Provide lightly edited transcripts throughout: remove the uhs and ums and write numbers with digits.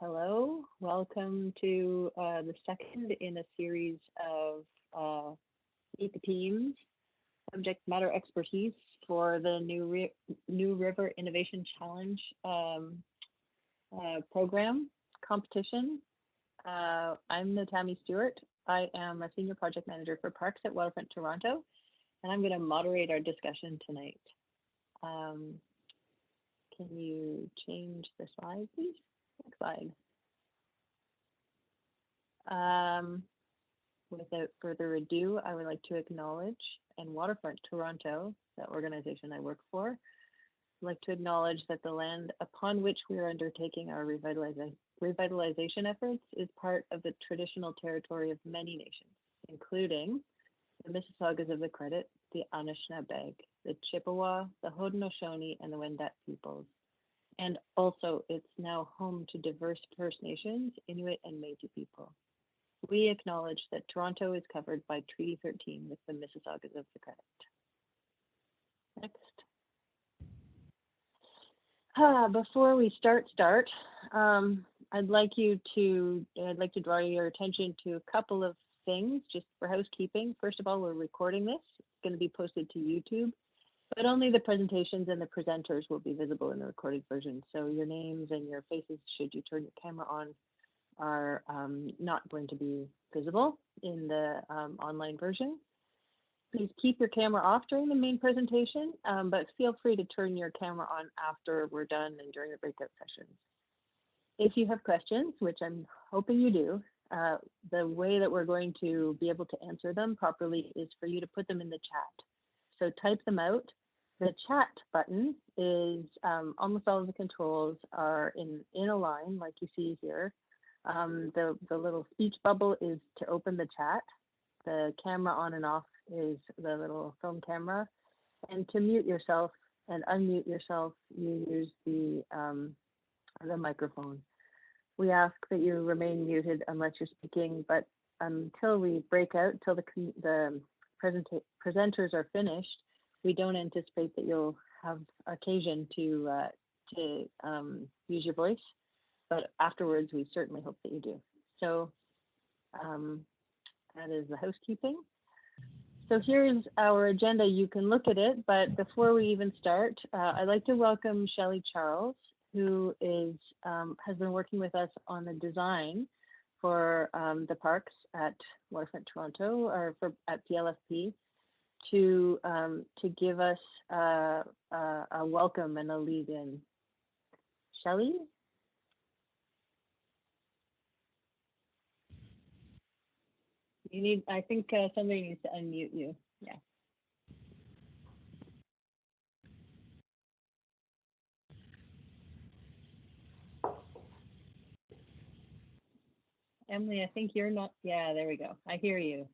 Hello, welcome to the second in a series of Meet the Teams subject matter expertise for the New River Innovation Challenge program competition. I'm Tammy Stewart. I am a Senior Project Manager for Parks at Waterfront Toronto, and I'm going to moderate our discussion tonight. Can you change the slide, please? Next slide. Without further ado, I would like to acknowledge, and Waterfront Toronto, the organization I work for, I'd like to acknowledge that the land upon which we are undertaking our revitalization efforts is part of the traditional territory of many nations, including the Mississaugas of the Credit, the Anishinaabe, the Chippewa, the Haudenosaunee, and the Wendat peoples. And also, it's now home to diverse First Nations, Inuit, and Métis people. We acknowledge that Toronto is covered by Treaty 13 with the Mississaugas of the Credit. Next. Before we start, I'd like to draw your attention to a couple of things just for housekeeping. First of all, we're recording this. It's going to be posted to YouTube, but only the presentations and the presenters will be visible in the recorded version. So your names and your faces, should you turn your camera on, are not going to be visible in the online version. Please keep your camera off during the main presentation, but feel free to turn your camera on after we're done and during the breakout sessions. If you have questions, which I'm hoping you do, the way that we're going to be able to answer them properly is for you to put them in the chat. So type them out. The chat button is, almost all of the controls are in a line like you see here. The little speech bubble is to open the chat. The camera on and off is the little film camera. And to mute yourself and unmute yourself, you use the microphone. We ask that you remain muted unless you're speaking, but until we break out, till the presenters are finished, we don't anticipate that you'll have occasion to use your voice, but afterwards we certainly hope that you do. So that is the housekeeping. So here's our agenda. You can look at it, but before we even start, I'd like to welcome Shelley Charles, who has been working with us on the design for the parks at Waterfront Toronto, or at PLFP, to give us a welcome and a lead in. Shelley? You need, I think somebody needs to unmute you. Yeah. Emily, I think you're not, yeah, there we go. I hear you.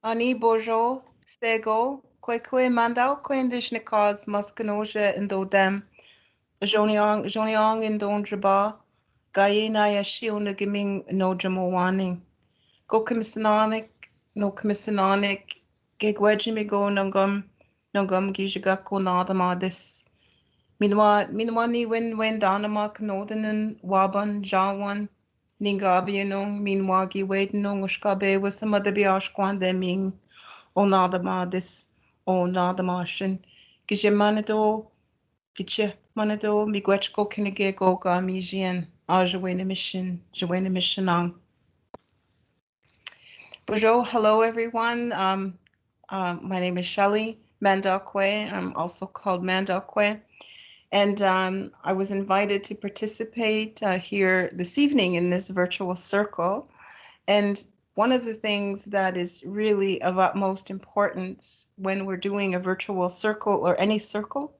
Ani bojo, stego, kwe mandau Indigenous maskanoja in dodem, joniong in donjaba, gayena yashiona giming no jamowani. Go commissionanik, no commissionanik, gigwejimi go nungum gijagako nadamadis. Minwani when danamak nodanen waban jawan. Ningabianong minwagi wadenong ushkabe was some other biashquan deming o nadamadis o nadamashin. Gijamanado, Giche manado, migwechko kinegego ga mijian, ajawena mission. Bonjour, hello everyone. My name is Shelley Mandakwe. I'm also called Mandakwe. And I was invited to participate here this evening in this virtual circle. And one of the things that is really of utmost importance when we're doing a virtual circle or any circle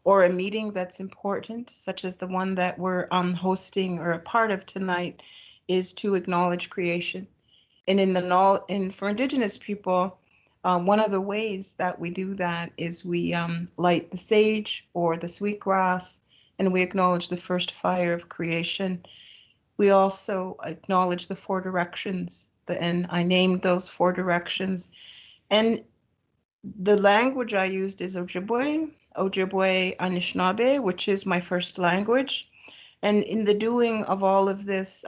or a meeting that's important, such as the one that we're hosting or a part of tonight, is to acknowledge creation. And for Indigenous people, one of the ways that we do that is we light the sage or the sweetgrass, and we acknowledge the first fire of creation. We also acknowledge the four directions, and I named those four directions. And the language I used is Ojibwe Anishinaabe, which is my first language. And in the doing of all of this,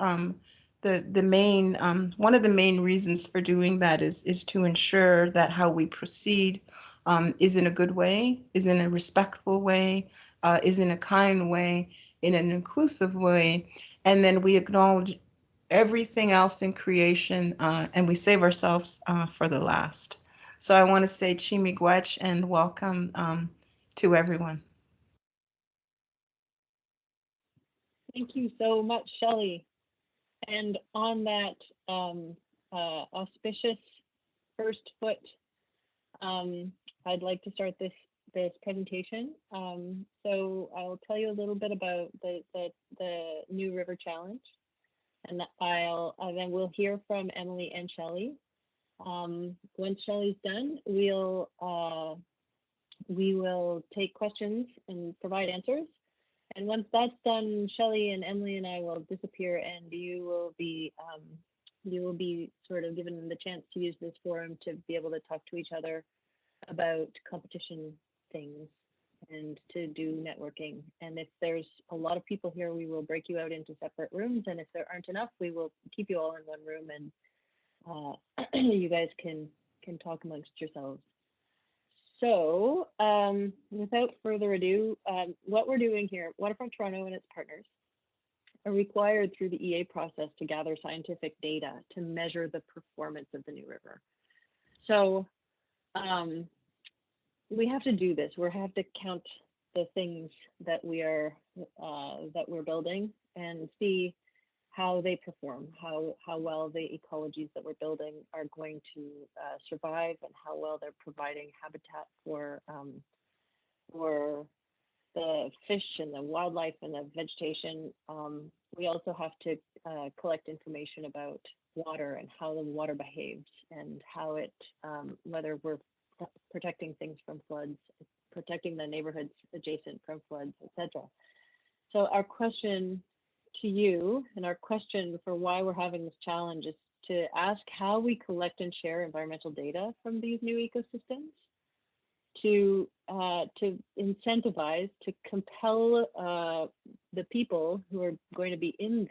the main one of the main reasons for doing that is to ensure that how we proceed is in a good way, is in a respectful way, is in a kind way, in an inclusive way, and then we acknowledge everything else in creation, and we save ourselves for the last. So I want to say Chimigwech and welcome to everyone. Thank you so much, Shelley. And on that auspicious first foot, I'd like to start this presentation. So I'll tell you a little bit about the New River Challenge, and then we'll hear from Emily and Shelley. Once Shelley's done, we will take questions and provide answers. And once that's done, Shelley and Emily and I will disappear, and you will be sort of given the chance to use this forum to be able to talk to each other about competition things and to do networking. And if there's a lot of people here, we will break you out into separate rooms. And if there aren't enough, we will keep you all in one room, and you guys can talk amongst yourselves. So without further ado, what we're doing here, Waterfront Toronto and its partners are required through the EA process to gather scientific data to measure the performance of the New River. So we have to do this. We have to count the things that we're building and see how they perform, how well the ecologies that we're building are going to survive, and how well they're providing habitat for the fish and the wildlife and the vegetation. We also have to collect information about water and how the water behaves, and how it, whether we're protecting things from floods, protecting the neighborhoods adjacent from floods, etc. So our question to you, and our question for why we're having this challenge, is to ask how we collect and share environmental data from these new ecosystems to incentivize, to compel the people who are going to be in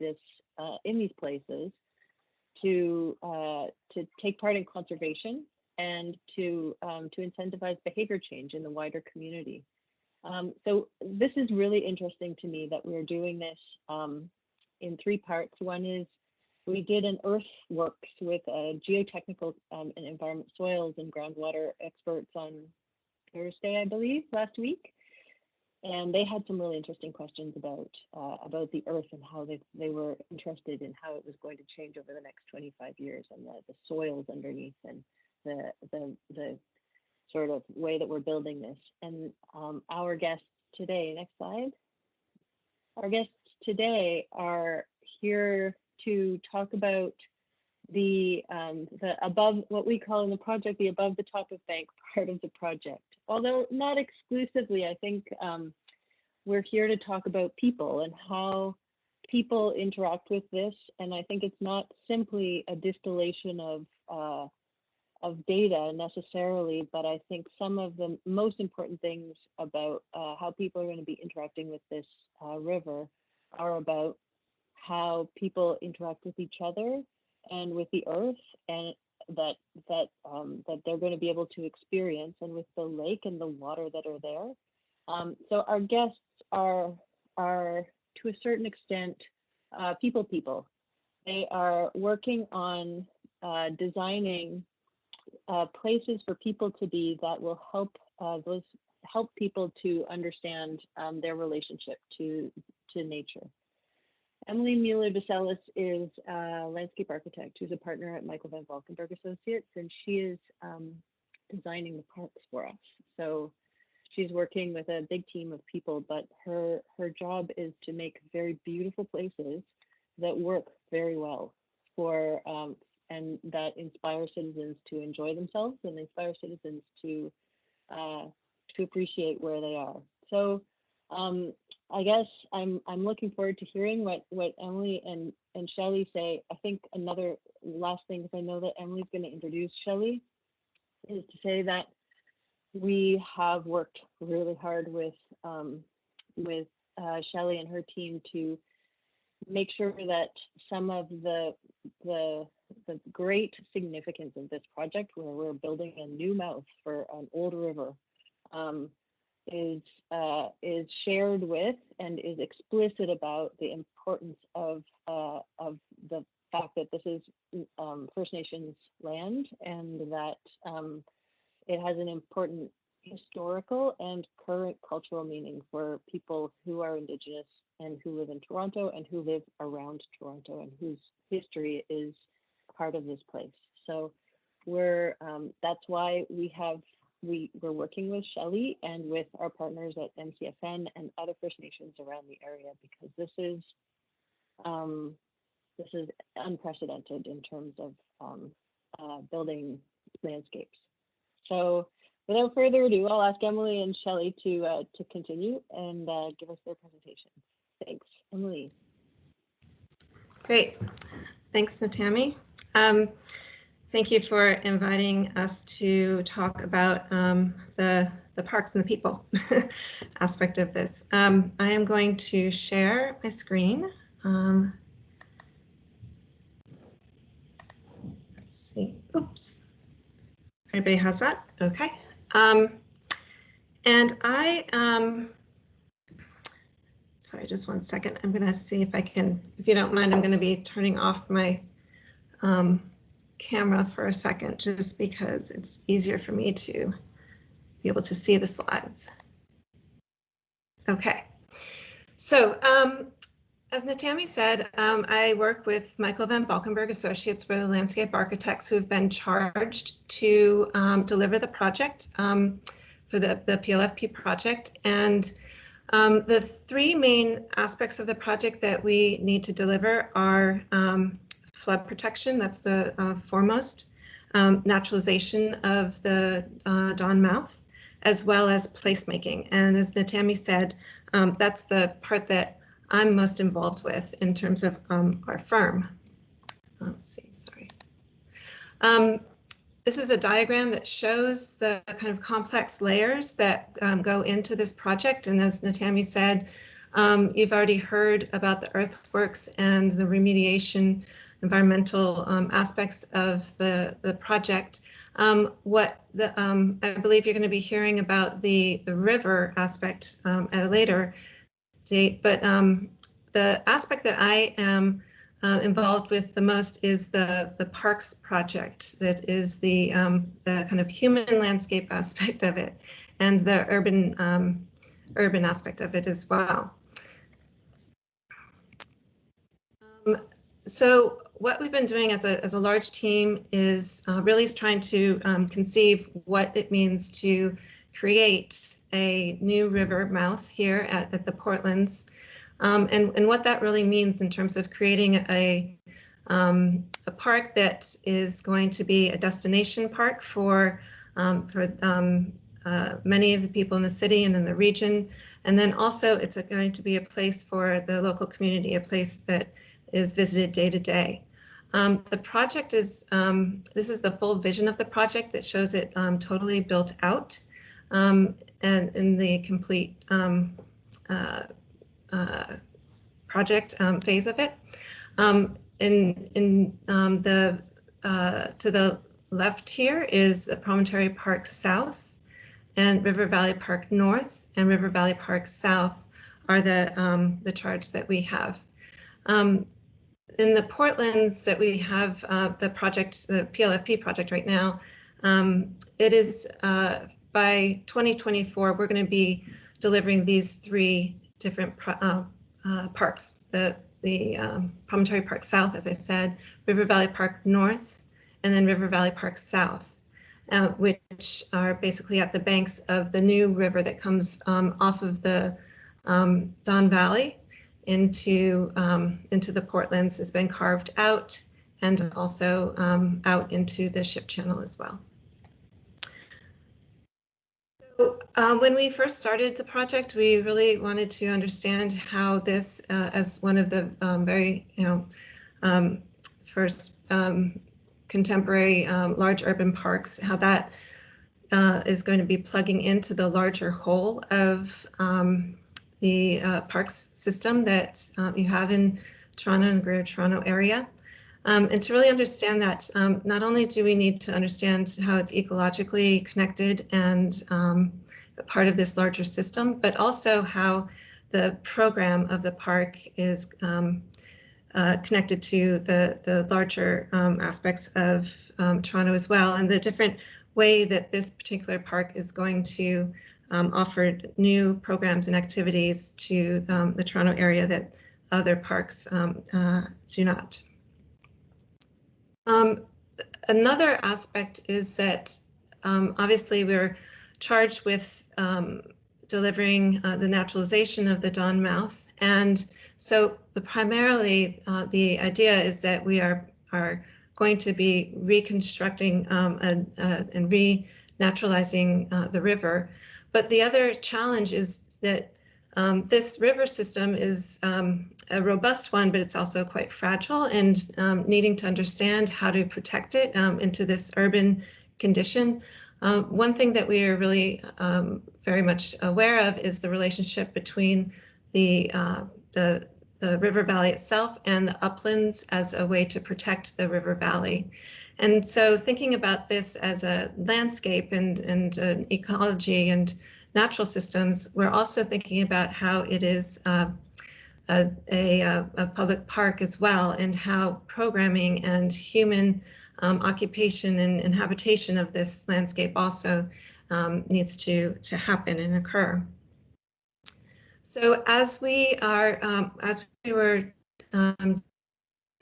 these places to take part in conservation, and to incentivize behavior change in the wider community. So this is really interesting to me that we're doing this in three parts. One is we did an earthworks with geotechnical and environment, soils and groundwater experts on Thursday, I believe, last week. And they had some really interesting questions about the earth and how they were interested in how it was going to change over the next 25 years, and the soils underneath, and the sort of way that we're building this. And our guests today, next slide. Our guests today are here to talk about the above, what we call in the project, the above the top of bank part of the project. Although not exclusively, I think we're here to talk about people and how people interact with this. And I think it's not simply a distillation of data necessarily, but I think some of the most important things about how people are going to be interacting with this river are about how people interact with each other and with the earth, and that they're going to be able to experience, and with the lake and the water that are there. So our guests are to a certain extent people. They are working on designing places for people to be that will help people to understand their relationship to nature. Emily Mueller-Baselis is a landscape architect who's a partner at Michael Van Valkenburg Associates, and she is designing the parks for us. So she's working with a big team of people, but her job is to make very beautiful places that work very well for and that inspire citizens to enjoy themselves and inspire citizens to appreciate where they are. So I guess I'm looking forward to hearing what Emily and Shelley say. I think another last thing, because I know that Emily's going to introduce Shelley, is to say that we have worked really hard with Shelley and her team to make sure that some of the great significance of this project, where we're building a new mouth for an old river, is shared with and is explicit about the importance of the fact that this is First Nations land, and that it has an important historical and current cultural meaning for people who are Indigenous and who live in Toronto and who live around Toronto and whose history is part of this place. So we're that's why we're working with Shelley and with our partners at MCFN and other First Nations around the area, because this is unprecedented in terms of building landscapes. So without further ado, I'll ask Emily and Shelley to continue and give us their presentation. Thanks, Emily. Great. Thanks, Natami. Thank you for inviting us to talk about the parks and the people aspect of this. I am going to share my screen. Let's see. Oops. Everybody has that? Okay. And sorry, just one second. I'm going to see if I can, if you don't mind, I'm going to be turning off my camera for a second, just because it's easier for me to be able to see the slides. Okay. So as Natami said, I work with Michael van Valkenburg Associates. We're the landscape architects who have been charged to deliver the project for the PLFP project. And the three main aspects of the project that we need to deliver are flood protection, that's the foremost, naturalization of the Don Mouth, as well as placemaking. And as Natami said, that's the part that I'm most involved with in terms of our firm. Let's see, sorry. This is a diagram that shows the kind of complex layers that go into this project. And as Natami said, you've already heard about the earthworks and the remediation environmental aspects of the project. I believe you're going to be hearing about the river aspect at a later date, but the aspect that I am involved with the most is the parks project. That is the kind of human landscape aspect of it, and the urban aspect of it as well. So what we've been doing as a large team is really trying to conceive what it means to create a new river mouth here at the Portlands, and what that really means in terms of creating a park that is going to be a destination park for many of the people in the city and in the region, and then also it's going to be a place for the local community, a place that is visited day to day. The project is, this is the full vision of the project that shows it totally built out and in the complete project phase of it. To the left here is Promontory Park South and River Valley Park North, and River Valley Park South are the charge that we have. In the Portlands that we have the project, the PLFP project right now, it is by 2024, we're going to be delivering these three different parks. The Promontory Park South, as I said, River Valley Park North, and then River Valley Park South, which are basically at the banks of the new river that comes off of the Don Valley into the Portlands, has been carved out, and also out into the ship channel as well. So when we first started the project, we really wanted to understand how this, as one of the very first contemporary large urban parks, how that is going to be plugging into the larger whole of the parks system that you have in Toronto and the Greater Toronto area. And to really understand that, not only do we need to understand how it's ecologically connected and part of this larger system, but also how the program of the park is connected to the larger aspects of Toronto as well, and the different way that this particular park is going to offer new programs and activities to the Toronto area that other parks do not. Another aspect is that obviously we're charged with delivering the naturalization of the Don Mouth, and so primarily the idea is that we are going to be reconstructing and renaturalizing the river. But the other challenge is that this river system is a robust one, but it's also quite fragile, and needing to understand how to protect it into this urban condition. One thing that we are really very much aware of is the relationship between the river valley itself and the uplands as a way to protect the river valley. And so thinking about this as a landscape and an ecology and natural systems, we're also thinking about how it is a public park as well, and how programming and human occupation and habitation of this landscape also needs to happen and occur. So as we were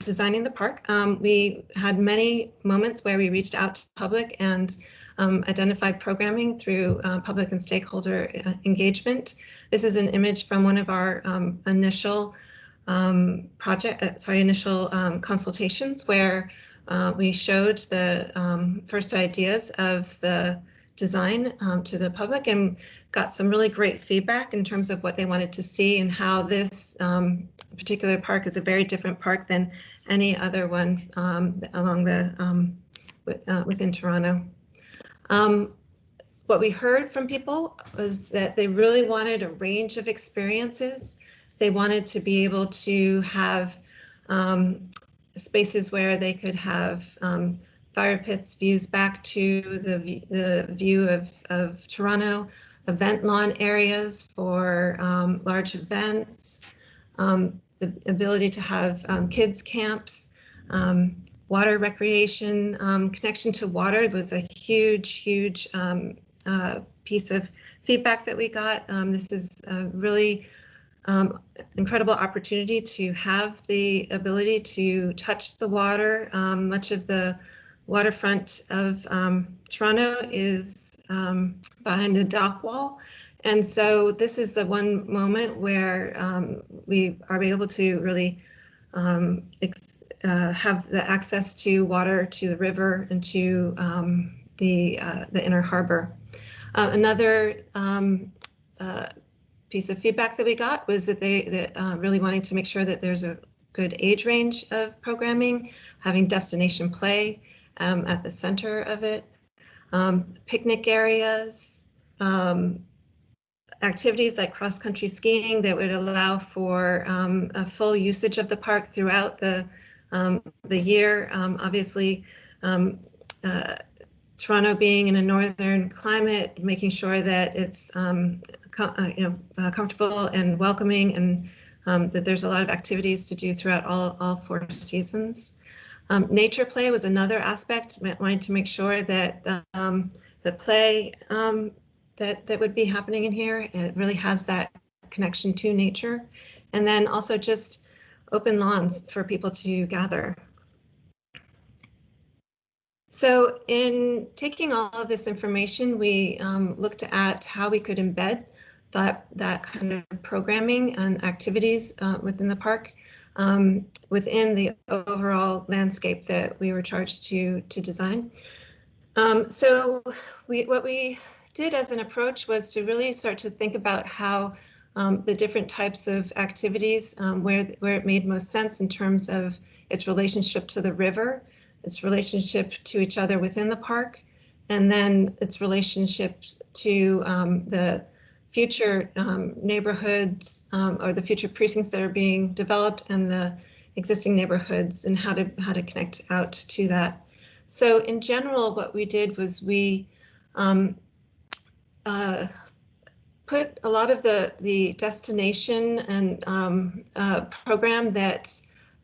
designing the park, we had many moments where we reached out to the public and identified programming through public and stakeholder engagement. This is an image from one of our initial consultations, where we showed the first ideas of the design to the public and got some really great feedback in terms of what they wanted to see and how this particular park is a very different park than any other one along the within Toronto. What we heard from people was that they really wanted a range of experiences. They wanted to be able to have spaces where they could have fire pits, views back to the view of Toronto, event lawn areas for large events, the ability to have kids camps, water recreation. Connection to water was a huge piece of feedback that we got. This is a really incredible opportunity to have the ability to touch the water. Much of the waterfront of Toronto is behind a dock wall. And so this is the one moment where we are able to really have the access to water, to the river, and to the inner harbor. Another piece of feedback that we got was that they really wanting to make sure that there's a good age range of programming, having destination play at the center of it, picnic areas, activities like cross-country skiing that would allow for a full usage of the park throughout the year. Obviously, Toronto being in a northern climate, making sure that it's comfortable and welcoming, and that there's a lot of activities to do throughout all 4 seasons. Nature play was another aspect, wanting to make sure that the play that would be happening in here, it really has that connection to nature. And then also just open lawns for people to gather. So in taking all of this information, we looked at how we could embed that kind of programming and activities within the park, within the overall landscape that we were charged to design. So what we did as an approach was to really start to think about how the different types of activities, where it made most sense in terms of its relationship to the river, its relationship to each other within the park, and then its relationship to future neighborhoods or the future precincts that are being developed and the existing neighborhoods and how to connect out to that. So in general, what we did was we put a lot of the destination and program that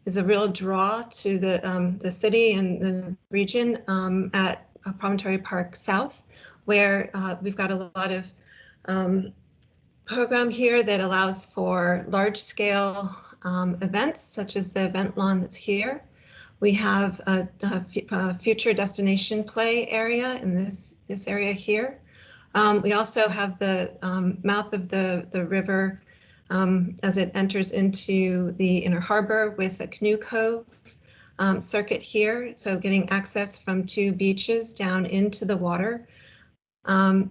is a real draw to the city and the region at Promontory Park South, where we've got a lot of program here that allows for large-scale events, such as the event lawn that's here. We have a future destination play area in this area here. We also have the mouth of the river as it enters into the inner harbor with a canoe cove circuit here, so getting access from 2 beaches down into the water.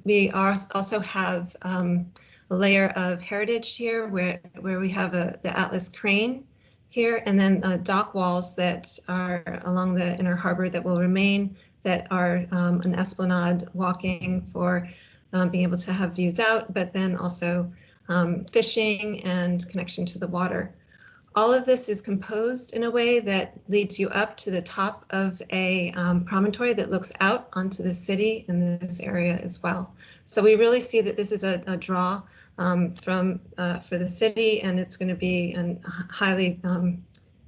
We also have a layer of heritage here where we have the Atlas crane here, and then dock walls that are along the inner harbor that will remain, that are an esplanade walking for being able to have views out, but then also fishing and connection to the water. All of this is composed in a way that leads you up to the top of a promontory that looks out onto the city in this area as well. So we really see that this is a draw for the city, and it's going to be highly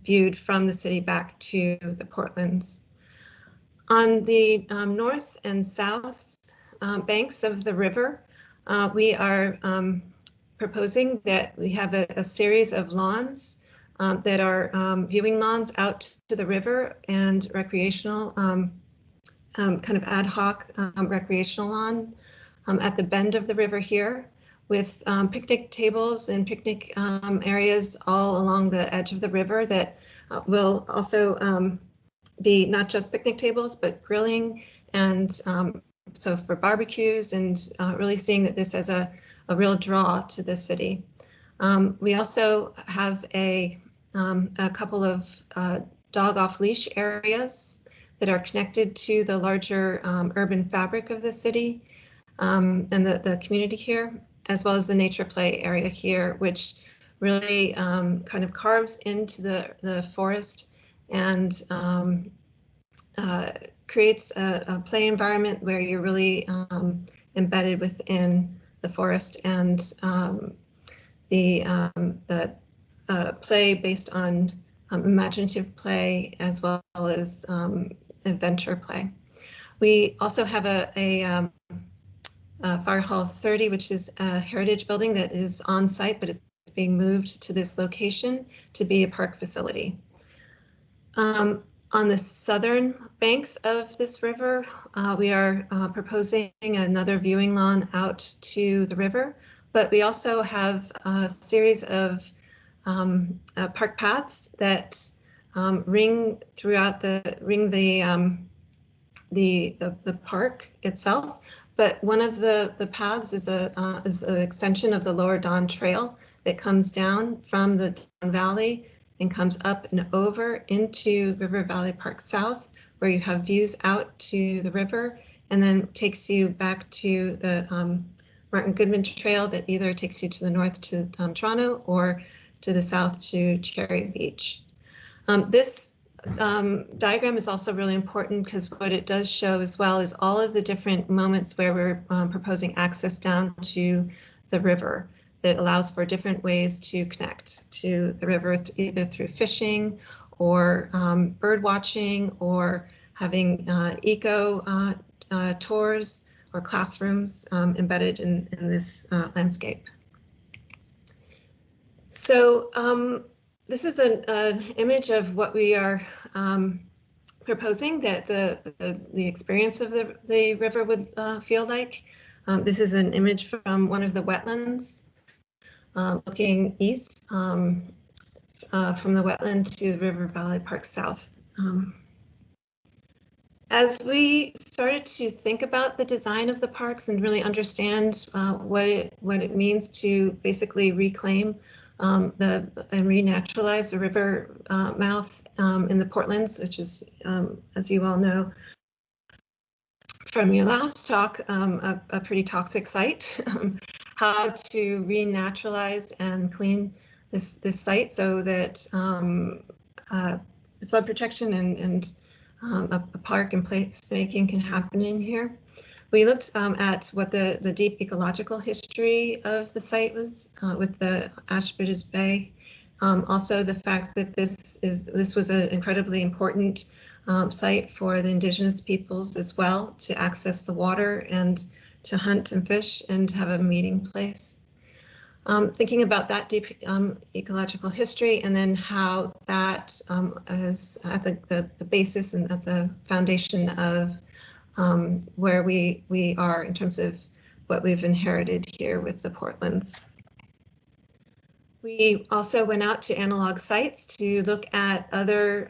viewed from the city back to the Portlands. On the north and south banks of the river, we are proposing that we have a series of lawns that are viewing lawns out to the river and recreational, kind of ad hoc recreational lawn at the bend of the river here, with picnic tables and picnic areas all along the edge of the river that will also be not just picnic tables, but grilling, and so for barbecues, and really seeing that this as a real draw to the city. We also have a couple of dog off-leash areas that are connected to the larger urban fabric of the city and the community here, as well as the nature play area here, which really kind of carves into the forest and creates a play environment where you're really embedded within the forest, and the play based on imaginative play as well as adventure play. We also have a Fire Hall 30, which is a heritage building that is on site, but it's being moved to this location to be a park facility. On the southern banks of this river, we are proposing another viewing lawn out to the river, but we also have a series of park paths that ring the park itself. But one of the paths is an extension of the Lower Don Trail that comes down from the Don Valley and comes up and over into River Valley Park South, where you have views out to the river, and then takes you back to the Martin Goodman Trail that either takes you to the north to Toronto or to the south to Cherry Beach. This diagram is also really important because what it does show as well is all of the different moments where we're proposing access down to the river that allows for different ways to connect to the river, either through fishing or bird watching, or having eco tours or classrooms embedded in this landscape. So this is an image of what we are proposing that the experience of the river would feel like. This is an image from one of the wetlands looking east from the wetland to River Valley Park South. As we started to think about the design of the parks and really understand what it means to basically reclaim and renaturalize the river mouth in the Portlands, which is, as you all know from your last talk, a pretty toxic site. how to renaturalize and clean this site so that flood protection and a park and placemaking can happen in here. We looked at what the deep ecological history of the site was with the Ashbridges Bay. Also, the fact that this was an incredibly important site for the Indigenous peoples as well to access the water and to hunt and fish and have a meeting place. Thinking about that deep ecological history and then how that is at the basis and at the foundation of where we are in terms of what we've inherited here with the Portlands. We also went out to analog sites to look at other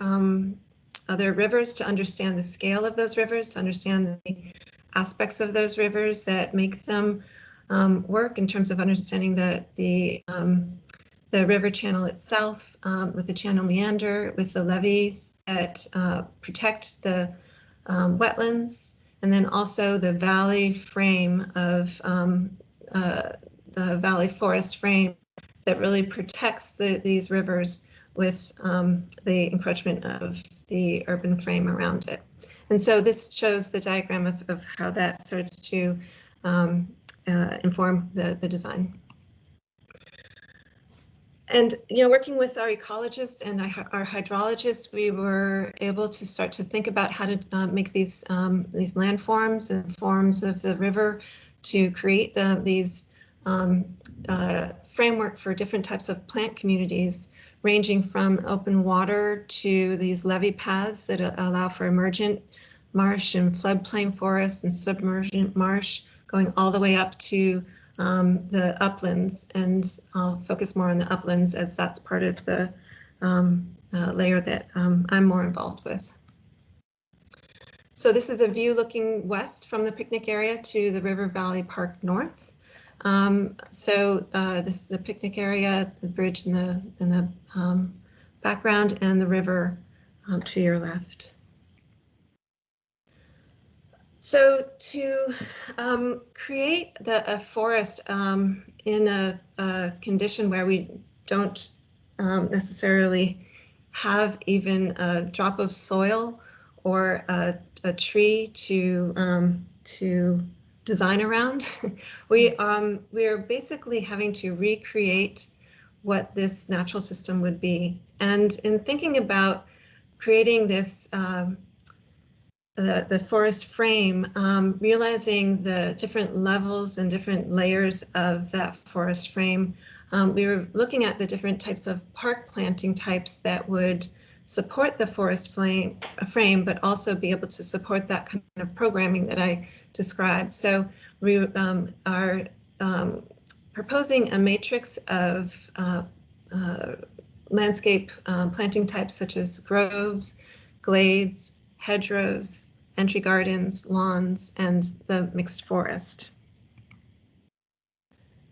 rivers to understand the scale of those rivers, to understand the aspects of those rivers that make them work in terms of understanding the river channel itself, with the channel meander, with the levees that protect the wetlands, and then also the valley frame of the valley forest frame that really protects these rivers with the encroachment of the urban frame around it. And so this shows the diagram of how that starts to inform the design. And working with our ecologists and our hydrologists, we were able to start to think about how to make these landforms and forms of the river to create these framework for different types of plant communities, ranging from open water to these levee paths that allow for emergent marsh and floodplain forests and submergent marsh, going all the way up to the uplands. And I'll focus more on the uplands as that's part of the layer that I'm more involved with. So this is a view looking west from the picnic area to the River Valley Park North. This is the picnic area, the bridge in the background, and the river to your left. So to create a forest in a condition where we don't necessarily have even a drop of soil or a tree to design around, we are basically having to recreate what this natural system would be. And in thinking about creating this the forest frame, realizing the different levels and different layers of that forest frame, we were looking at the different types of park planting types that would support the forest frame, but also be able to support that kind of programming that I described. So we are proposing a matrix of landscape planting types such as groves, glades, hedgerows, entry gardens, lawns, and the mixed forest.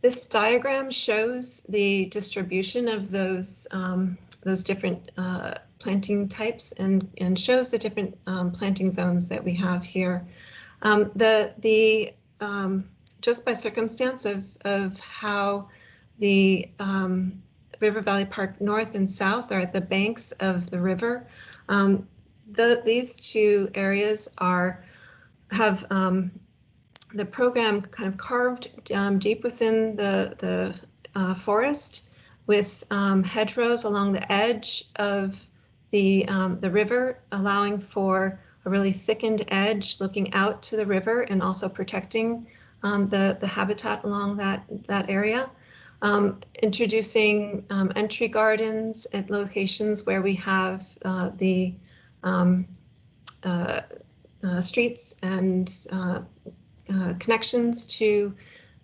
This diagram shows the distribution of those different planting types and shows the different planting zones that we have here. Just by circumstance of how the River Valley Park North and South are at the banks of the river, these two areas have the program kind of carved deep within the forest, with hedgerows along the edge of the river, allowing for a really thickened edge looking out to the river and also protecting the habitat along that area. Introducing entry gardens at locations where we have the streets and connections to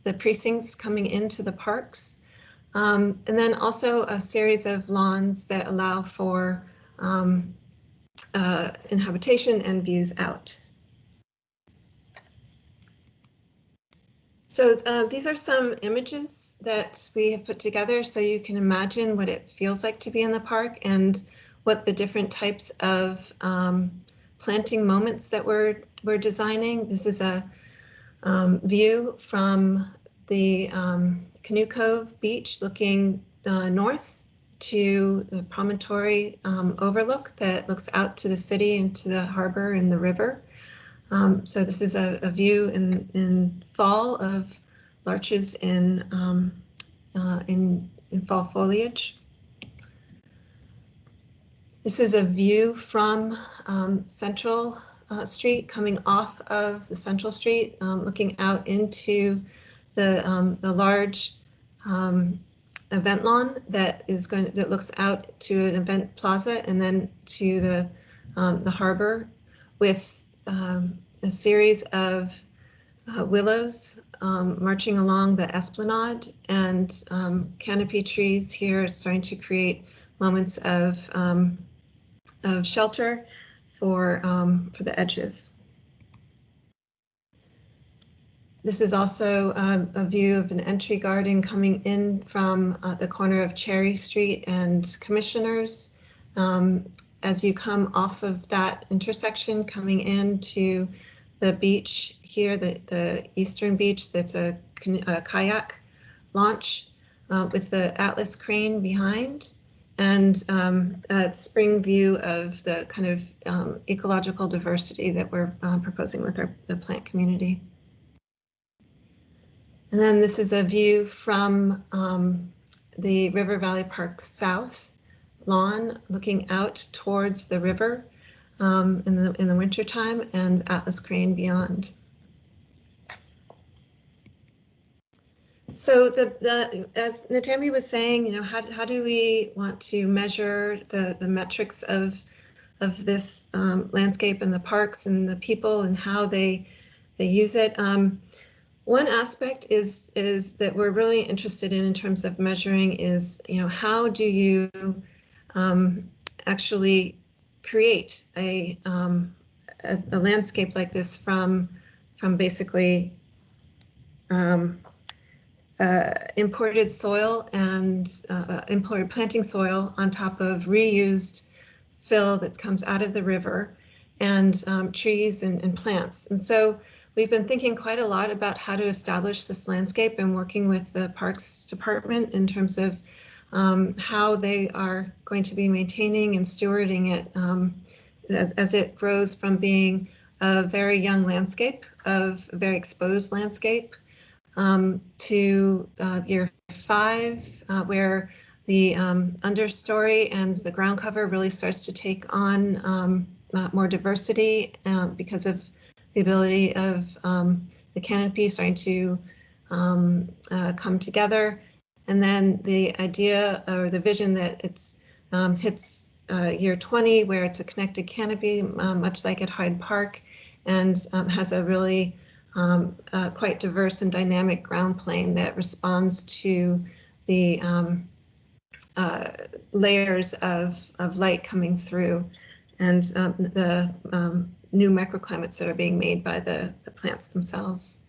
the precincts coming into the parks. And then also a series of lawns that allow for inhabitation and views out. So these are some images that we have put together so you can imagine what it feels like to be in the park and what the different types of planting moments that we're designing. This is a view from the Canoe Cove beach looking north to the promontory overlook that looks out to the city and to the harbor and the river. So this is a view in fall of larches in fall foliage. This is a view from Central Street, coming off of the Central Street, looking out into the large event lawn that looks out to an event plaza and then to the harbor, with a series of willows marching along the esplanade, and canopy trees here starting to create moments of shelter for the edges. This is also a view of an entry garden coming in from the corner of Cherry Street and Commissioners. As you come off of that intersection, coming into the beach here, the eastern beach, that's a kayak launch with the Atlas crane behind, and a spring view of the kind of ecological diversity that we're proposing with the plant community. And then this is a view from the River Valley Park South lawn, looking out towards the river in the wintertime, and Atlas crane beyond. So as Natami was saying, you know, how do we want to measure the metrics of this landscape and the parks and the people and how they use it? One aspect is that we're really interested in terms of measuring is, you know, how do you actually create a landscape like this from basically imported soil and imported planting soil on top of reused fill that comes out of the river, and trees and plants. And so we've been thinking quite a lot about how to establish this landscape, and working with the Parks Department in terms of how they are going to be maintaining and stewarding it as it grows from being a very young landscape, of a very exposed landscape, to year 5, where the understory and the ground cover really starts to take on more diversity because of the ability of the canopy starting to come together. And then the idea or the vision that it's hits year 20, where it's a connected canopy, much like at Hyde Park, and has a really quite diverse and dynamic ground plane that responds to the layers of light coming through, and the new microclimates that are being made by the plants themselves.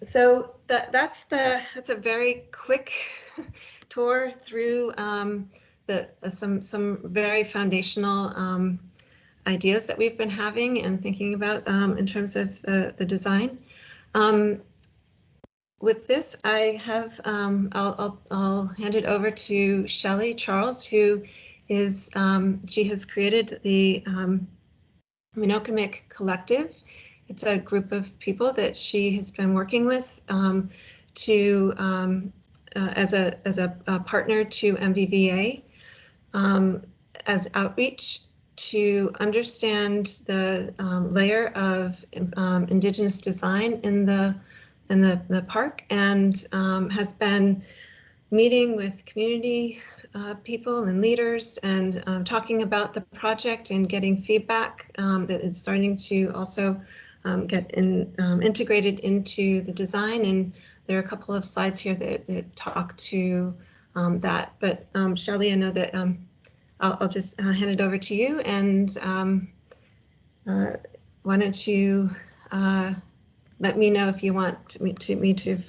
So that's a very quick tour through some very foundational ideas that we've been having and thinking about in terms of the design. With this, I have I'll hand it over to Shelley Charles, who is she has created the Minokamic Collective. It's a group of people that she has been working with to as a partner to MVVA as outreach to understand the layer of Indigenous design in the park, and has been meeting with community people and leaders, and talking about the project and getting feedback that is starting to also get integrated into the design. And there are a couple of slides here that talk to that. But Shelley, I know that I'll just hand it over to you, and why don't you let me know if you want me to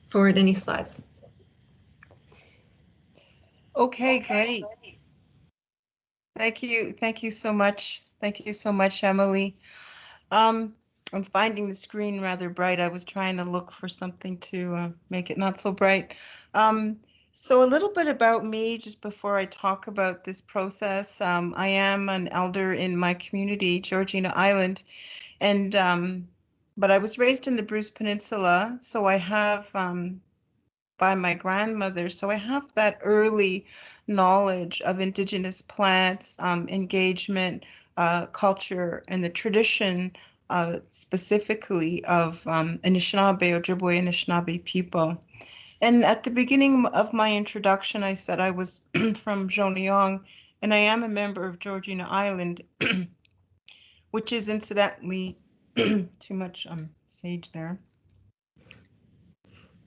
forward any slides. Okay, great. Thank you so much. Thank you so much, Emily. I'm finding the screen rather bright. I was trying to look for something to make it not so bright. So a little bit about me, just before I talk about this process. I am an elder in my community, Georgina Island, and but I was raised in the Bruce Peninsula, so I have by my grandmother, so I have that early knowledge of Indigenous plants, engagement, culture, and the tradition specifically of Anishinaabe, Ojibwe Anishinaabe people. And at the beginning of my introduction, I said I was from Joniong, and I am a member of Georgina Island, which is incidentally too much sage there,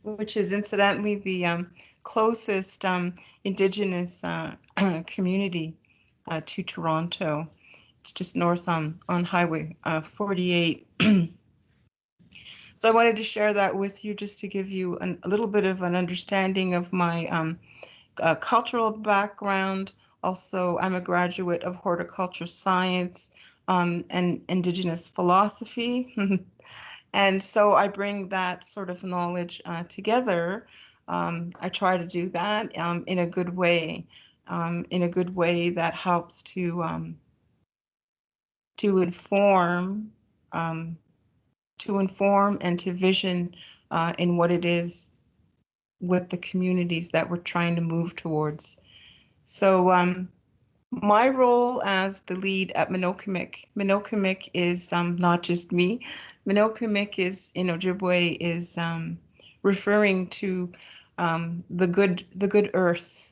which is incidentally the closest Indigenous community to Toronto. It's just north on Highway 48. So I wanted to share that with you just to give you a little bit of an understanding of my cultural background. Also, I'm a graduate of horticulture science and Indigenous philosophy. And so I bring that sort of knowledge together. I try to do that in a good way that helps to inform, um, to inform and to vision in what it is with the communities that we're trying to move towards. So my role as the lead at Minokemik is not just me. Minokemik is in Ojibwe is referring to the good earth.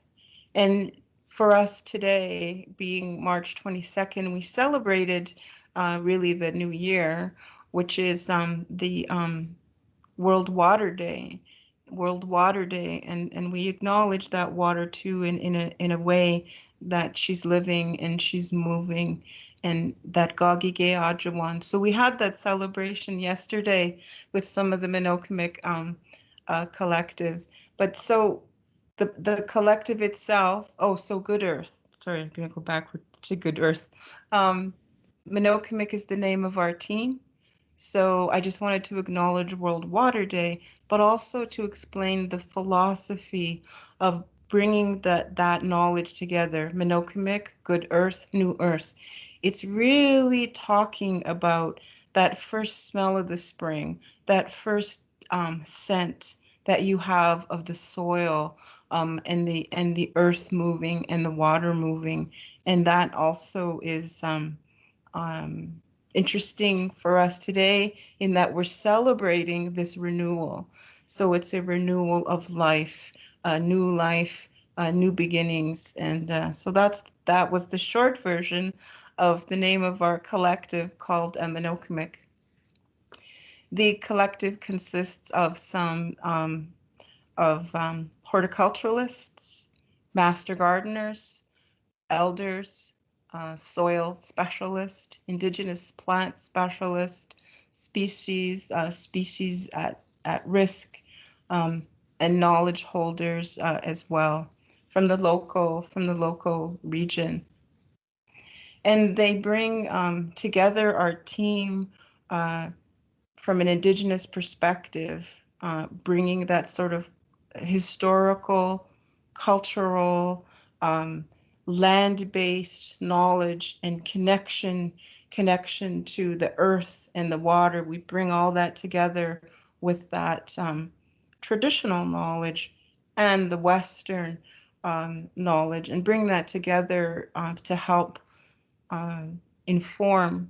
And for us today, being March 22nd, we celebrated really the new year, which is the World Water Day, World Water Day, and we acknowledge that water too in a way that she's living and she's moving, and that Gagi Ge Ajawan. So we had that celebration yesterday with some of the Minokemik collective, but so the collective itself. Oh, so Good Earth. Sorry, I'm gonna go backward to Good Earth. Um, Minokemik is the name of our team. So I just wanted to acknowledge World Water Day, but also to explain the philosophy of bringing that knowledge together. Minokemik, Good Earth, New Earth. It's really talking about that first smell of the spring, that first scent that you have of the soil, and the earth moving and the water moving, and that also is um, interesting for us today in that we're celebrating this renewal. So it's a renewal of life, new beginnings, and so that was the short version of the name of our collective called Minokemik. The collective consists of some horticulturalists, master gardeners, elders, soil specialist, indigenous plant specialist, species at risk, and knowledge holders as well from the local region. And they bring together our team from an Indigenous perspective, bringing that sort of historical, cultural, um, land-based knowledge and connection to the earth and the water. We bring all that together with that traditional knowledge and the Western knowledge, and bring that together to help inform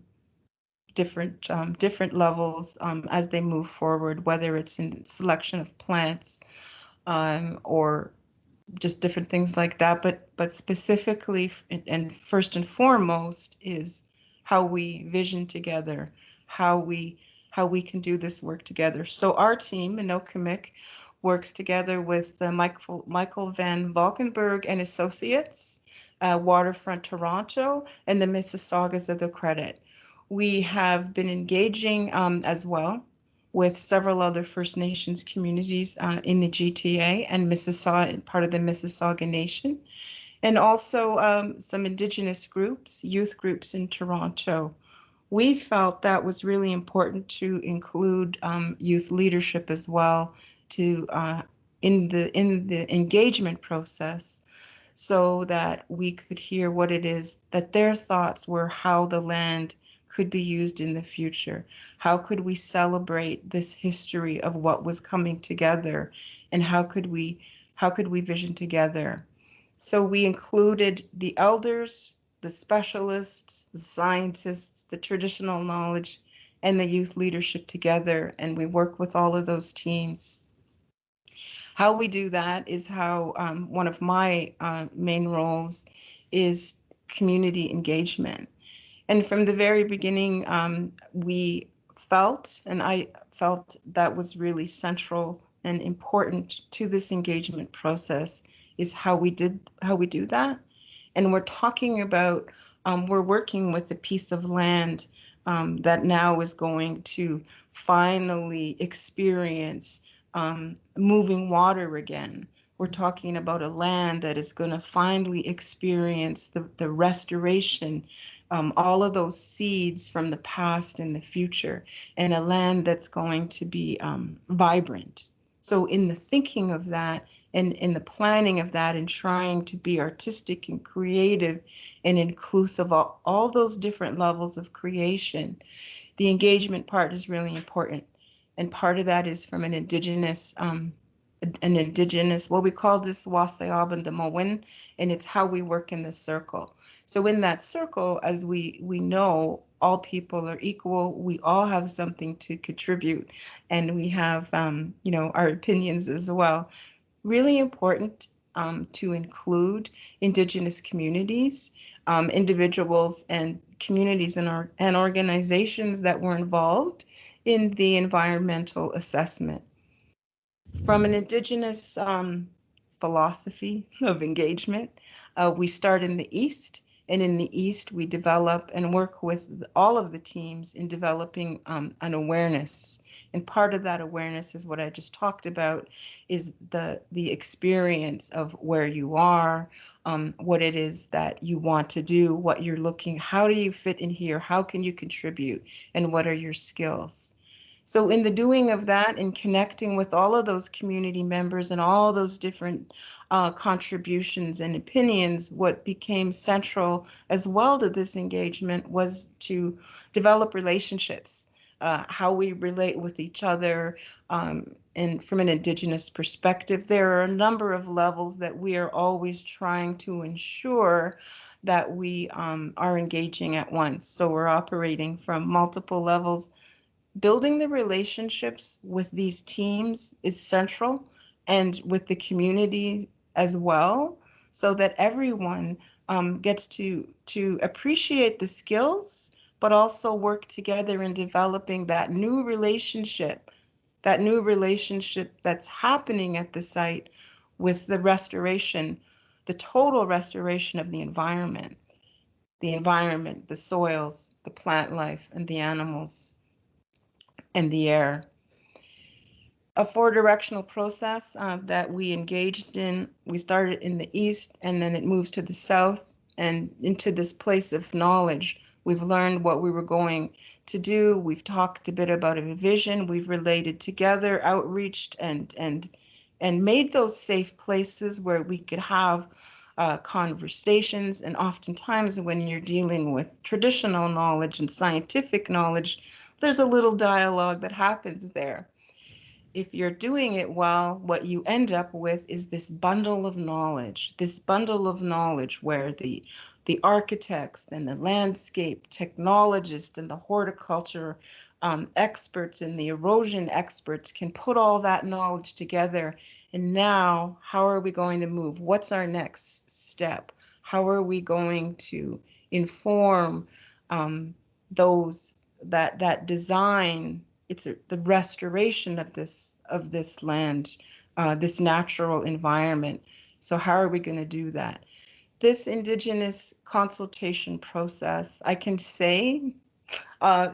different levels as they move forward, whether it's in selection of plants or just different things like that. But specifically and first and foremost is how we vision together, how we can do this work together. So our team, Minokemik, works together with Michael Van Valkenburg and Associates, Waterfront Toronto, and the Mississaugas of the Credit. We have been engaging as well with several other First Nations communities in the GTA and Mississauga, part of the Mississauga Nation, and also some Indigenous groups, youth groups in Toronto. we felt that was really important to include youth leadership as well to in the engagement process, so that we could hear what it is that their thoughts were, how the land could be used in the future. How could we celebrate this history of what was coming together, and how could we vision together? So we included the elders, the specialists, the scientists, the traditional knowledge, and the youth leadership together, and we work with all of those teams. How we do that is how one of my main roles is community engagement. And from the very beginning, we felt, and I felt that was really central and important to this engagement process, is how we do that. And we're talking about, we're working with a piece of land that now is going to finally experience moving water again. We're talking about a land that is going to finally experience the restoration, all of those seeds from the past and the future, and a land that's going to be vibrant. So, in the thinking of that, and in the planning of that, and trying to be artistic and creative and inclusive of all those different levels of creation, the engagement part is really important. And part of that is from an indigenous, what we call this Wasayaban the Mowin, and it's how we work in the circle. So in that circle, as we know, all people are equal. We all have something to contribute, and we have our opinions as well. Really important to include Indigenous communities, individuals, and communities and organizations that were involved in the environmental assessment. From an Indigenous philosophy of engagement, we start in the East, and in the East, we develop and work with all of the teams in developing an awareness. And part of that awareness is what I just talked about, is the experience of where you are, what it is that you want to do, what you're looking, how do you fit in here, how can you contribute, and what are your skills. So in the doing of that and connecting with all of those community members and all those different contributions and opinions, what became central as well to this engagement was to develop relationships, how we relate with each other. And from an Indigenous perspective, there are a number of levels that we are always trying to ensure that we are engaging at once. So we're operating from multiple levels. Building the relationships with these teams is central, and with the community as well, so that everyone gets to appreciate the skills, but also work together in developing that new relationship that's happening at the site with the restoration, the total restoration of the environment, the soils, the plant life, and the animals and the air. A four-directional process that we engaged in. We started in the east, and then it moves to the south and into this place of knowledge. We've learned what we were going to do. We've talked a bit about a vision. We've related together, outreached, and made those safe places where we could have conversations. And oftentimes, when you're dealing with traditional knowledge and scientific knowledge, there's a little dialogue that happens there. If you're doing it well, what you end up with is this bundle of knowledge where the architects and the landscape technologists and the horticulture experts and the erosion experts can put all that knowledge together. And now, how are we going to move? What's our next step? How are we going to inform those that design? It's the restoration of this land, this natural environment. So how are we going to do that? This Indigenous consultation process, I can say, uh,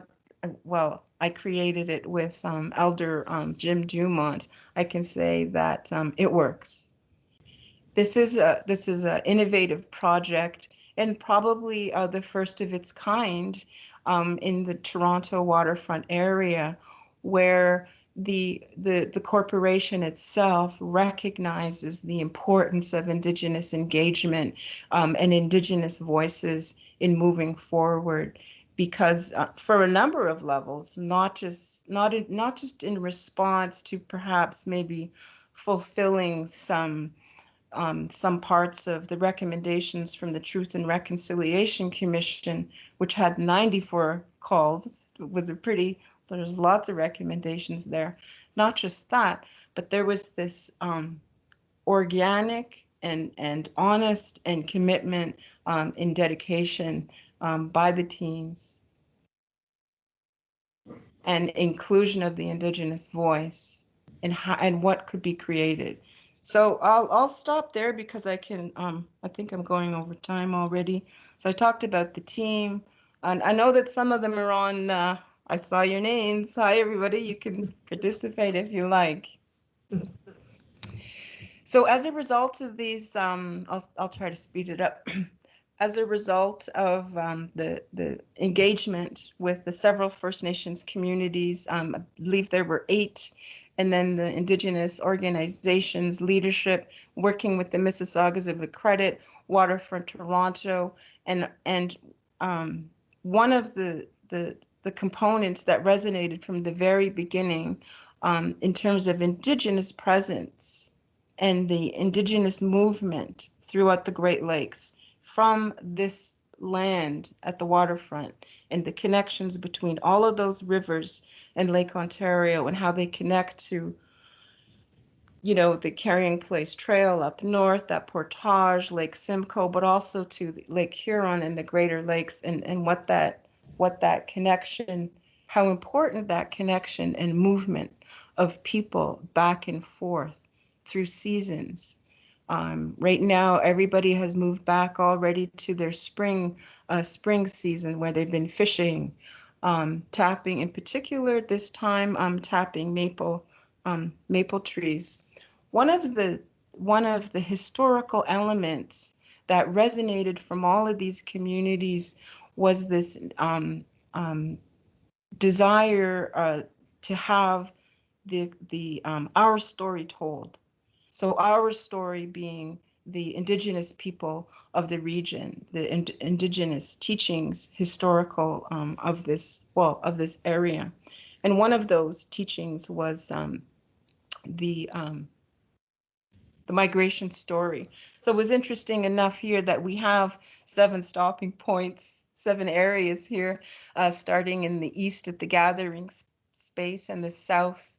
well, I created it with Elder Jim Dumont. I can say that it works. This is a innovative project, and probably the first of its kind in the Toronto waterfront area, where the corporation itself recognizes the importance of Indigenous engagement and Indigenous voices in moving forward, because for a number of levels, not just in response to perhaps maybe fulfilling some parts of the recommendations from the Truth and Reconciliation Commission, which had 94 calls. There's lots of recommendations there. Not just that, but there was this organic and honest and commitment and dedication by the teams, and inclusion of the Indigenous voice and what could be created. So I'll stop there because I think I'm going over time already. So I talked about the team, and I know that some of them are on. I saw your names. Hi everybody, you can participate if you like. So as a result of these, I'll try to speed it up. As a result of the engagement with the several First Nations communities, I believe there were 8, and then the Indigenous organizations, leadership, working with the Mississaugas of the Credit, Waterfront Toronto, and one of the components that resonated from the very beginning in terms of Indigenous presence and the Indigenous movement throughout the Great Lakes from this land at the waterfront, and the connections between all of those rivers and Lake Ontario and how they connect to, the Carrying Place Trail up north, that portage, Lake Simcoe, but also to Lake Huron and the Greater Lakes, and what that connection, how important that connection and movement of people back and forth through seasons. Right now, everybody has moved back already to their spring season where they've been fishing, tapping, in particular this time, tapping maple trees. One of the historical elements that resonated from all of these communities was this desire to have our story told. So our story being the Indigenous people of the region, the Indigenous teachings, historical of this area. And one of those teachings was the migration story. So it was interesting enough here that we have 7 stopping points, 7 areas here, starting in the east at the gathering space, and the south,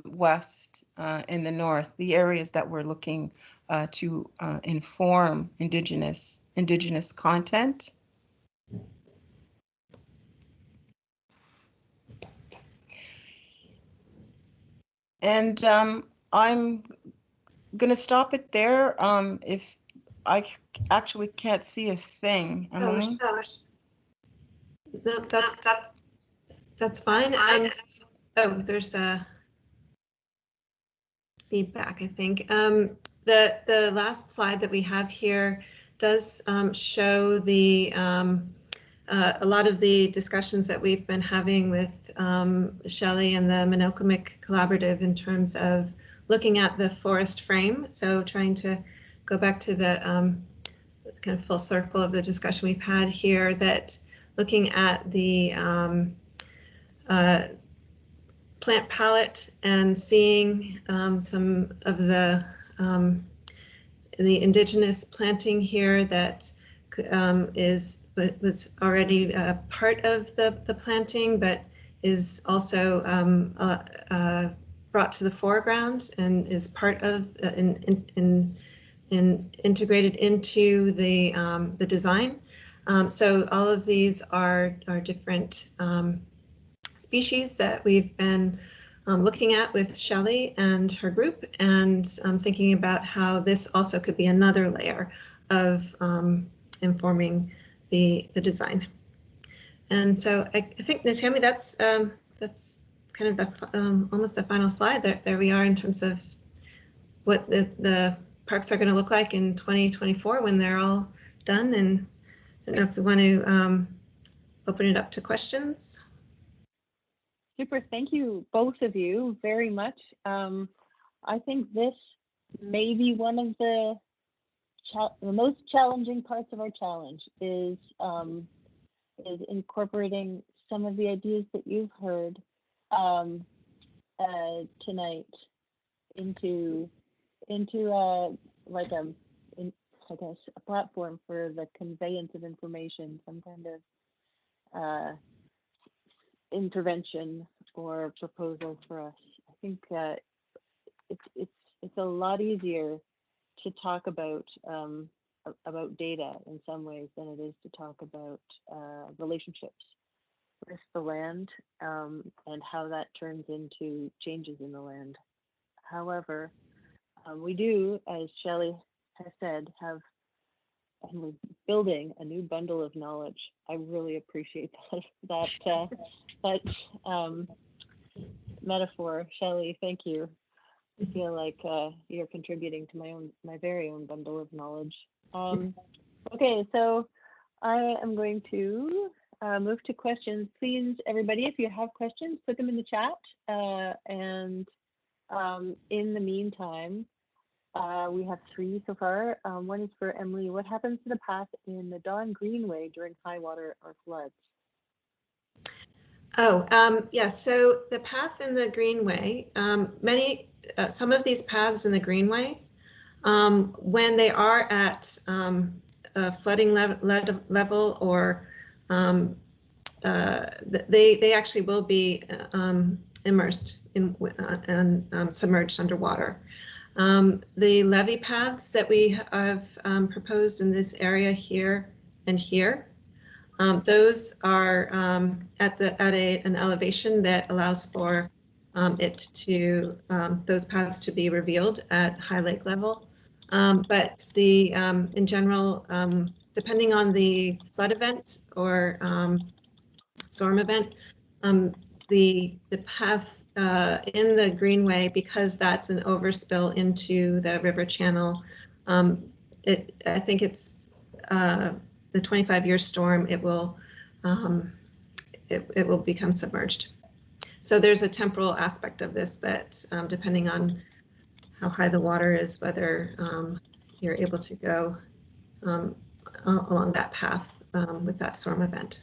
west, in the north, the areas that we're looking to inform Indigenous content. And I'm going to stop it there. If I actually can't see a thing. No, that's fine. There's a feedback, I think. The last slide that we have here does show a lot of the discussions that we've been having with Shelley and the Minokomic Collaborative in terms of looking at the forest frame. So trying to go back to the kind of full circle of the discussion we've had here, that looking at the plant palette and seeing some of the Indigenous planting here that was already part of the planting, but is also brought to the foreground and is part of integrated into the design. So all of these are different species that we've been looking at with Shelley and her group, and thinking about how this also could be another layer of informing the design. And so I think, Natami, that's kind of the almost the final slide. There we are in terms of what the parks are going to look like in 2024 when they're all done. And I don't know if we want to open it up to questions. Super. Thank you, both of you, very much. I think this may be one of the most challenging parts of our challenge is incorporating some of the ideas that you've heard tonight into like I guess a platform for the conveyance of information, some kind of intervention or proposal for us. I think it's a lot easier to talk about data in some ways than it is to talk about relationships with the land and how that turns into changes in the land. However, we do, as Shelley has said, and we're building a new bundle of knowledge. I really appreciate that metaphor, Shelley. Thank you. I feel like you're contributing to my very own bundle of knowledge. Okay, so I am going to move to questions. Please, everybody, if you have questions, put them in the chat. And in the meantime, we have 3 so far. One is for Emily. What happens to the path in the Dawn Greenway during high water or floods? Yeah, so the path in the Greenway, some of these paths in the Greenway, when they are at a flooding level or they actually will be immersed in and submerged underwater. The levee paths that we have proposed in this area here and here, those are at an elevation that allows for those paths to be revealed at high lake level. But in general, depending on the flood event or storm event, the path in the Greenway, because that's an overspill into the river channel, I think it's the 25-year storm, it will become submerged. So there's a temporal aspect of this that, depending on how high the water is, whether you're able to go along that path with that storm event.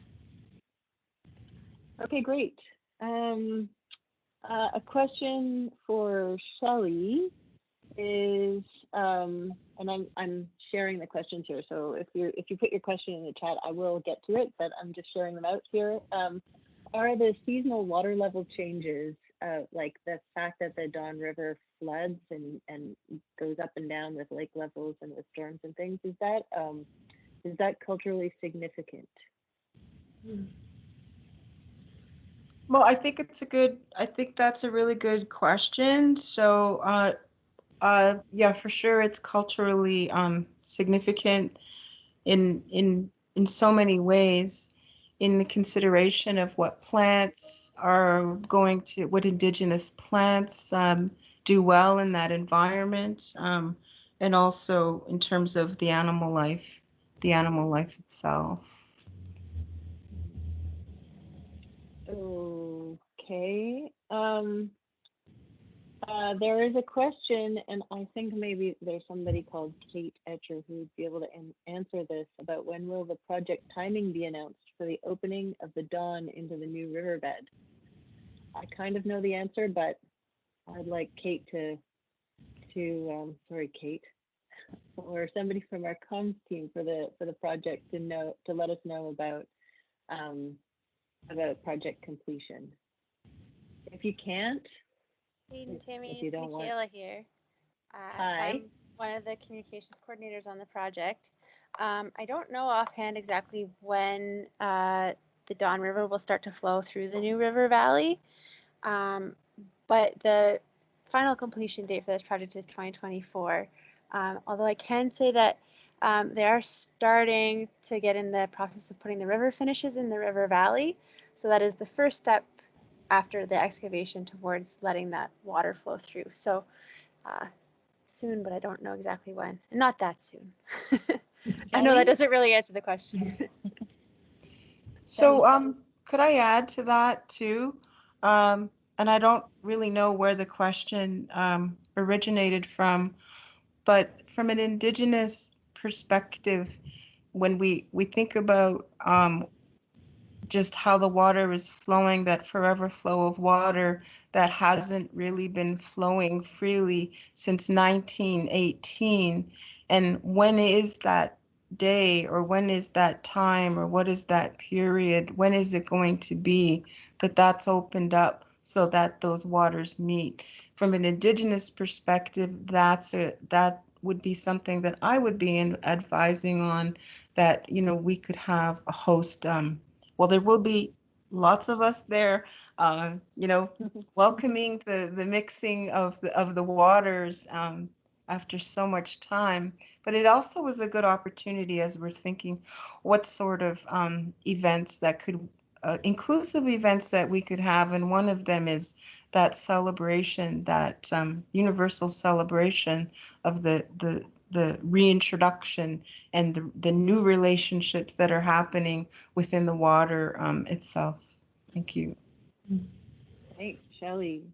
Okay, great. A question for Shelley is, and I'm sharing the questions here. So if you put your question in the chat, I will get to it, but I'm just sharing them out here. Are the seasonal water level changes, like the fact that the Don River floods and goes up and down with lake levels and with storms and things, is that culturally significant? Well, I think that's a really good question. So, yeah, for sure, it's culturally significant in so many ways, in the consideration of what indigenous plants do well in that environment, and also in terms of the animal life itself. Okay. There is a question, and I think maybe there's somebody called Kate Etcher who would be able to answer this, about when will the project timing be announced for the opening of the Don into the new riverbed? I kind of know the answer, but I'd like Kate sorry, Kate, or somebody from our comms team for the project to let us know about project completion. If you can't, Hey, Tammy, if you it's don't Michaela here. Hi. So I'm one of the communications coordinators on the project. I don't know offhand exactly when the Don River will start to flow through the new river valley, but the final completion date for this project is 2024. Although I can say that they are starting to get in the process of putting the river finishes in the river valley. So that is the first step after the excavation towards letting that water flow through. So soon, but I don't know exactly when. Not that soon. I know that doesn't really answer the question. So, could I add to that too? And I don't really know where the question originated from, but from an Indigenous perspective, when we think about just how the water is flowing, that forever flow of water that hasn't really been flowing freely since 1918. And when is that day, or when is that time, or what is that period? When is it going to be that that's opened up so that those waters meet? From an Indigenous perspective, that would be something that I would be advising on, that, we could have a host. Well, there will be lots of us there, welcoming the mixing of the waters after so much time. But it also was a good opportunity, as we're thinking what sort of events that could, inclusive events that we could have. And one of them is that celebration, that universal celebration of the reintroduction and the new relationships that are happening within the water itself. Thank you. Thanks, Shelley.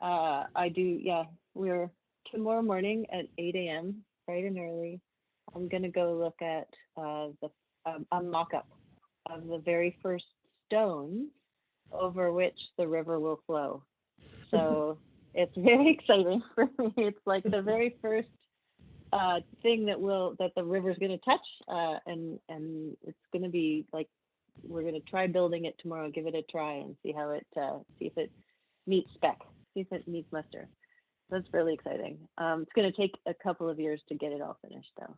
I do, yeah, we're tomorrow morning at 8 a.m., bright and early. I'm going to go look at a mock-up of the very first stone over which the river will flow. So it's very exciting for me. It's like the very first thing that the river's going to touch, and it's going to be like, we're going to try building it tomorrow, give it a try, and see how it see if it meets spec, see if it meets muster. That's really exciting. It's going to take a couple of years to get it all finished, though.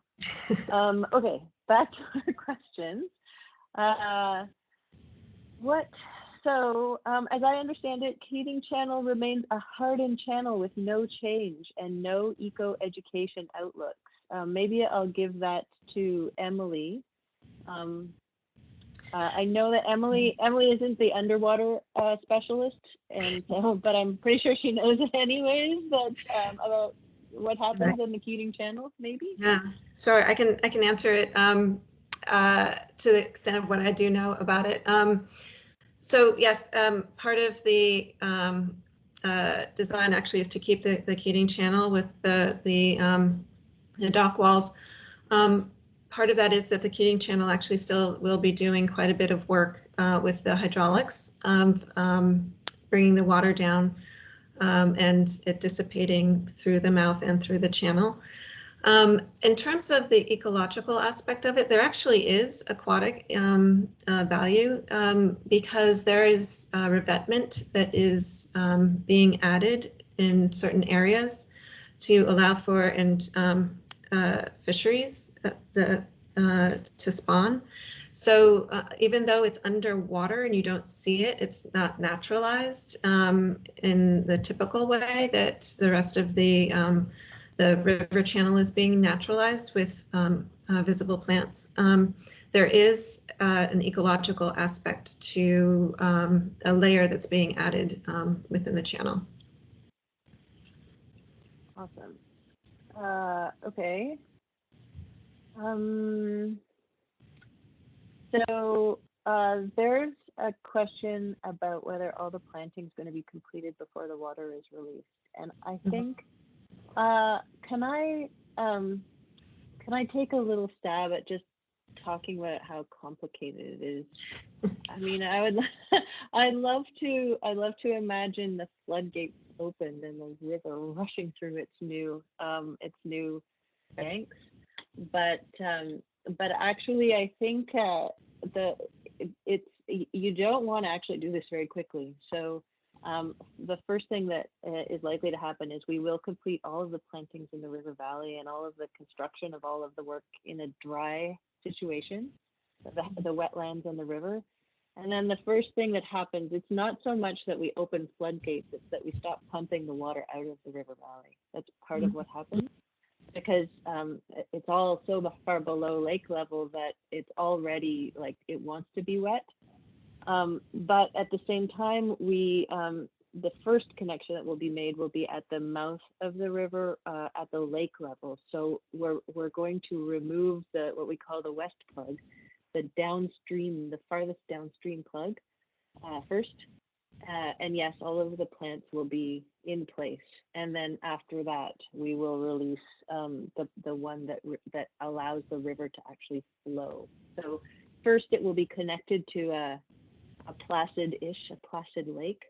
Okay, back to our questions. As I understand it, Keating Channel remains a hardened channel with no change and no eco-education outlooks. Maybe I'll give that to Emily. I know that Emily isn't the underwater specialist, and so, but I'm pretty sure she knows it anyways. But about what happens in the Keating Channel, maybe. Yeah, sure. I can answer it to the extent of what I do know about it. So yes, part of the design actually is to keep the Keating Channel with the dock walls. Part of that is that the Keating Channel actually still will be doing quite a bit of work with the hydraulics of bringing the water down and it dissipating through the mouth and through the channel. In terms of the ecological aspect of it, there actually is aquatic value because there is revetment that is being added in certain areas to allow for fisheries to spawn. So even though it's underwater and you don't see it, it's not naturalized in the typical way that the rest of the river channel is being naturalized with visible plants. There is an ecological aspect to a layer that's being added within the channel. Awesome. Okay. So there's a question about whether all the planting is going to be completed before the water is released, and I think can I take a little stab at just talking about how complicated it is? I mean, I'd love to imagine the floodgates opened and the river rushing through its new banks, but actually I think you don't want to actually do this very quickly. So the first thing that is likely to happen is we will complete all of the plantings in the river valley and all of the construction of all of the work in a dry situation, the wetlands and the river. And then the first thing that happens, it's not so much that we open floodgates, it's that we stop pumping the water out of the river valley. That's part of what happens, because it's all so far below lake level that it's already like it wants to be wet. But at the same time, the first connection that will be made will be at the mouth of the river at the lake level. So we're going to remove what we call the west plug. the downstream, the farthest downstream plug first. And yes, all of the plants will be in place. And then after that, we will release the one that allows the river to actually flow. So first it will be connected to a placid lake.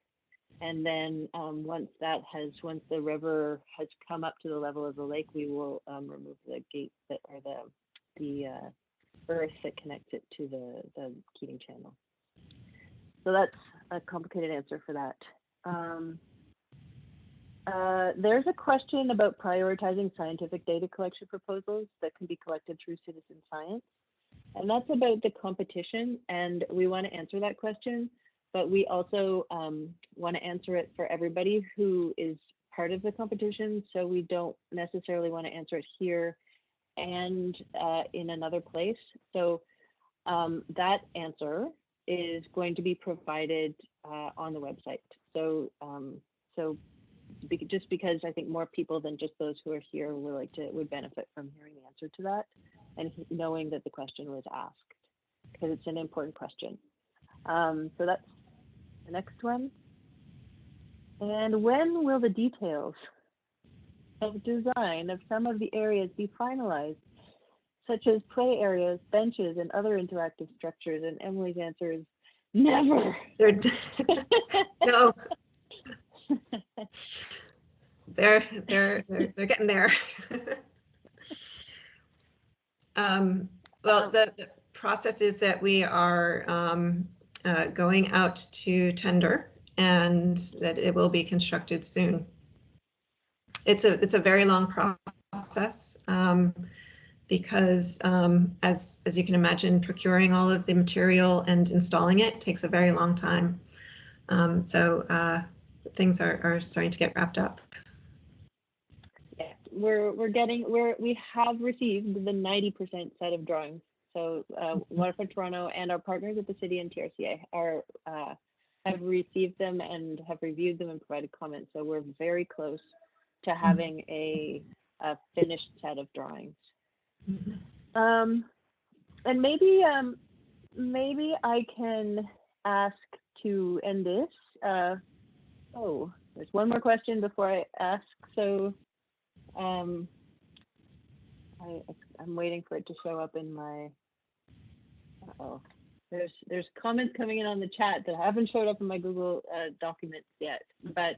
And then once the river has come up to the level of the lake, we will remove the gate or the earth that connects it to the Keating Channel. So that's a complicated answer for that. There's a question about prioritizing scientific data collection proposals that can be collected through citizen science. And that's about the competition. And we want to answer that question, but we also want to answer it for everybody who is part of the competition. So we don't necessarily want to answer it here and in another place. So that answer is going to be provided on the website. So, just because I think more people than just those who are here would benefit from hearing the answer to that and knowing that the question was asked, because it's an important question. So that's the next one. And when will the details of design of some of the areas be finalized, such as play areas, benches, and other interactive structures? And Emily's answer is never. No. They're getting there. Well, the process is that we are going out to tender, and that it will be constructed soon. It's a very long process because as you can imagine, procuring all of the material and installing it takes a very long time. So things are starting to get wrapped up. Yeah, we have received the 90% set of drawings. So Waterfront Toronto and our partners at the city and TRCA have received them and have reviewed them and provided comments. So we're very close to having a finished set of drawings. And maybe I can ask to end this. Oh, there's one more question before I ask. So I'm waiting for it to show up in my. Uh-oh. There's comments coming in on the chat that haven't showed up in my Google documents yet. But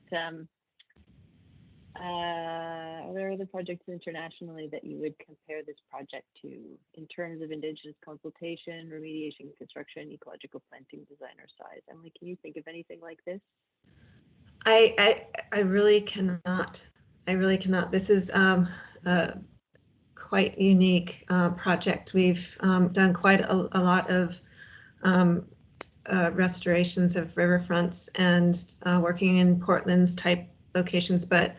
are there other projects internationally that you would compare this project to in terms of Indigenous consultation, remediation, construction, ecological planting, design, or size? Emily, can you think of anything like this? I really cannot. I really cannot. This is a quite unique project. We've done quite a lot of restorations of riverfronts and working in Portland's type locations, but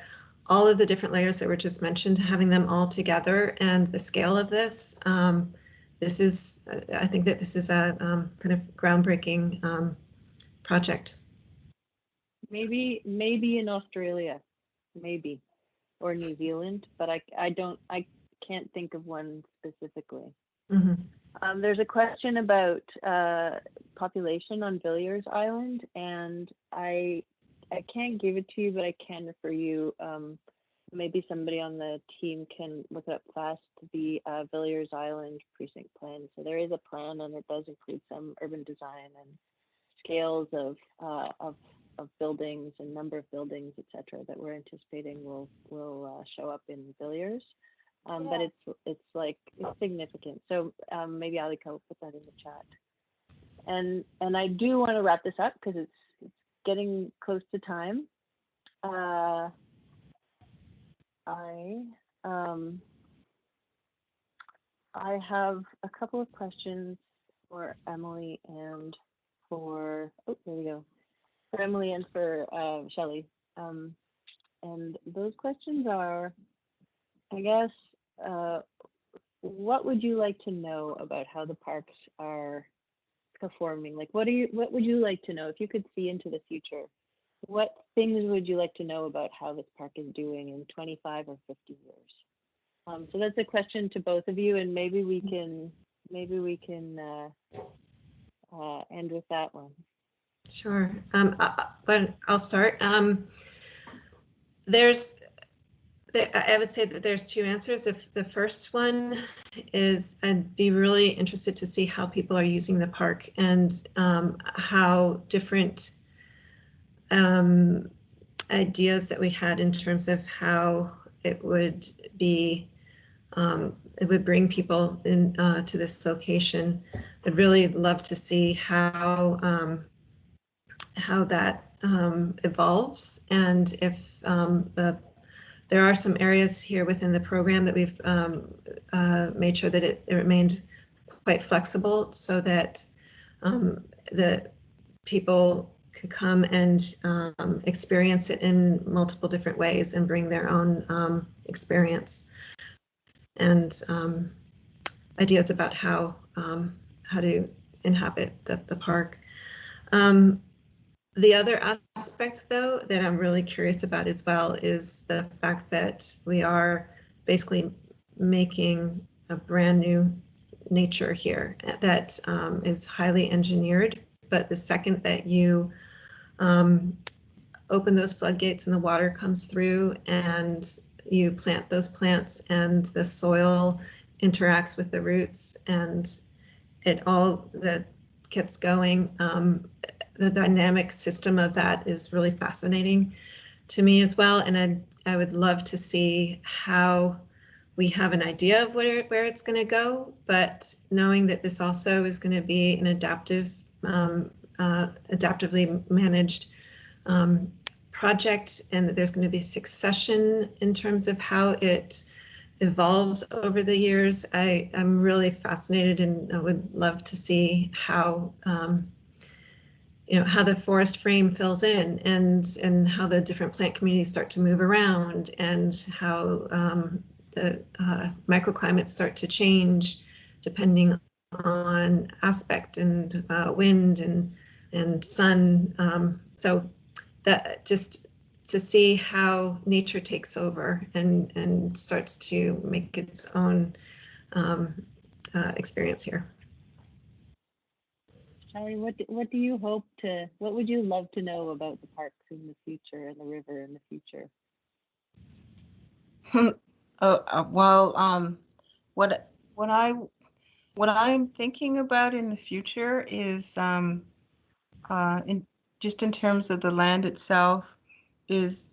all of the different layers that were just mentioned, having them all together and the scale of this, this is, I think that this is a kind of groundbreaking project. Maybe in Australia, maybe, or New Zealand, but I can't think of one specifically. Mm-hmm. There's a question about population on Villiers Island, and I can't give it to you, but I can refer you. Maybe somebody on the team can look it up fast. The Villiers Island precinct plan. So there is a plan, and it does include some urban design and scales of buildings and number of buildings, etc., that we're anticipating will show up in Villiers. But it's significant. So maybe Alika will put that in the chat. And I do want to wrap this up because it's getting close to time. I have a couple of questions for Emily and for for Emily and for Shelley. And those questions are, I guess, what would you like to know about how the parks are performing? Like, what would you like to know if you could see into the future? What things would you like to know about how this park is doing in 25 or 50 years? So that's a question to both of you, and maybe we can maybe we can end with that one. Sure. But I'll start. I would say that there's two answers. If the first one is, I'd be really interested to see how people are using the park and how different ideas that we had in terms of how it would be, it would bring people in to this location. I'd really love to see how that evolves, and if there are some areas here within the program that we've made sure that it remains quite flexible, so that the people could come and experience it in multiple different ways and bring their own experience and ideas about how to inhabit the park. The other aspect, though, that I'm really curious about as well is the fact that we are basically making a brand new nature here that is highly engineered. But the second that you open those floodgates and the water comes through and you plant those plants and the soil interacts with the roots and it all that gets going, the dynamic system of that is really fascinating to me as well. And I would love to see how we have an idea of where it's going to go, but knowing that this also is going to be an adaptively managed project, and that there's going to be succession in terms of how it evolves over the years. I'm really fascinated, and I would love to see how how the forest frame fills in, and how the different plant communities start to move around, and how the microclimates start to change depending on aspect and wind and sun. So that just to see how nature takes over and starts to make its own experience here. Shelley, what do you hope to, what would you love to know about the parks in the future and the river in the future? Well, what I'm thinking about in the future is in terms of the land itself, is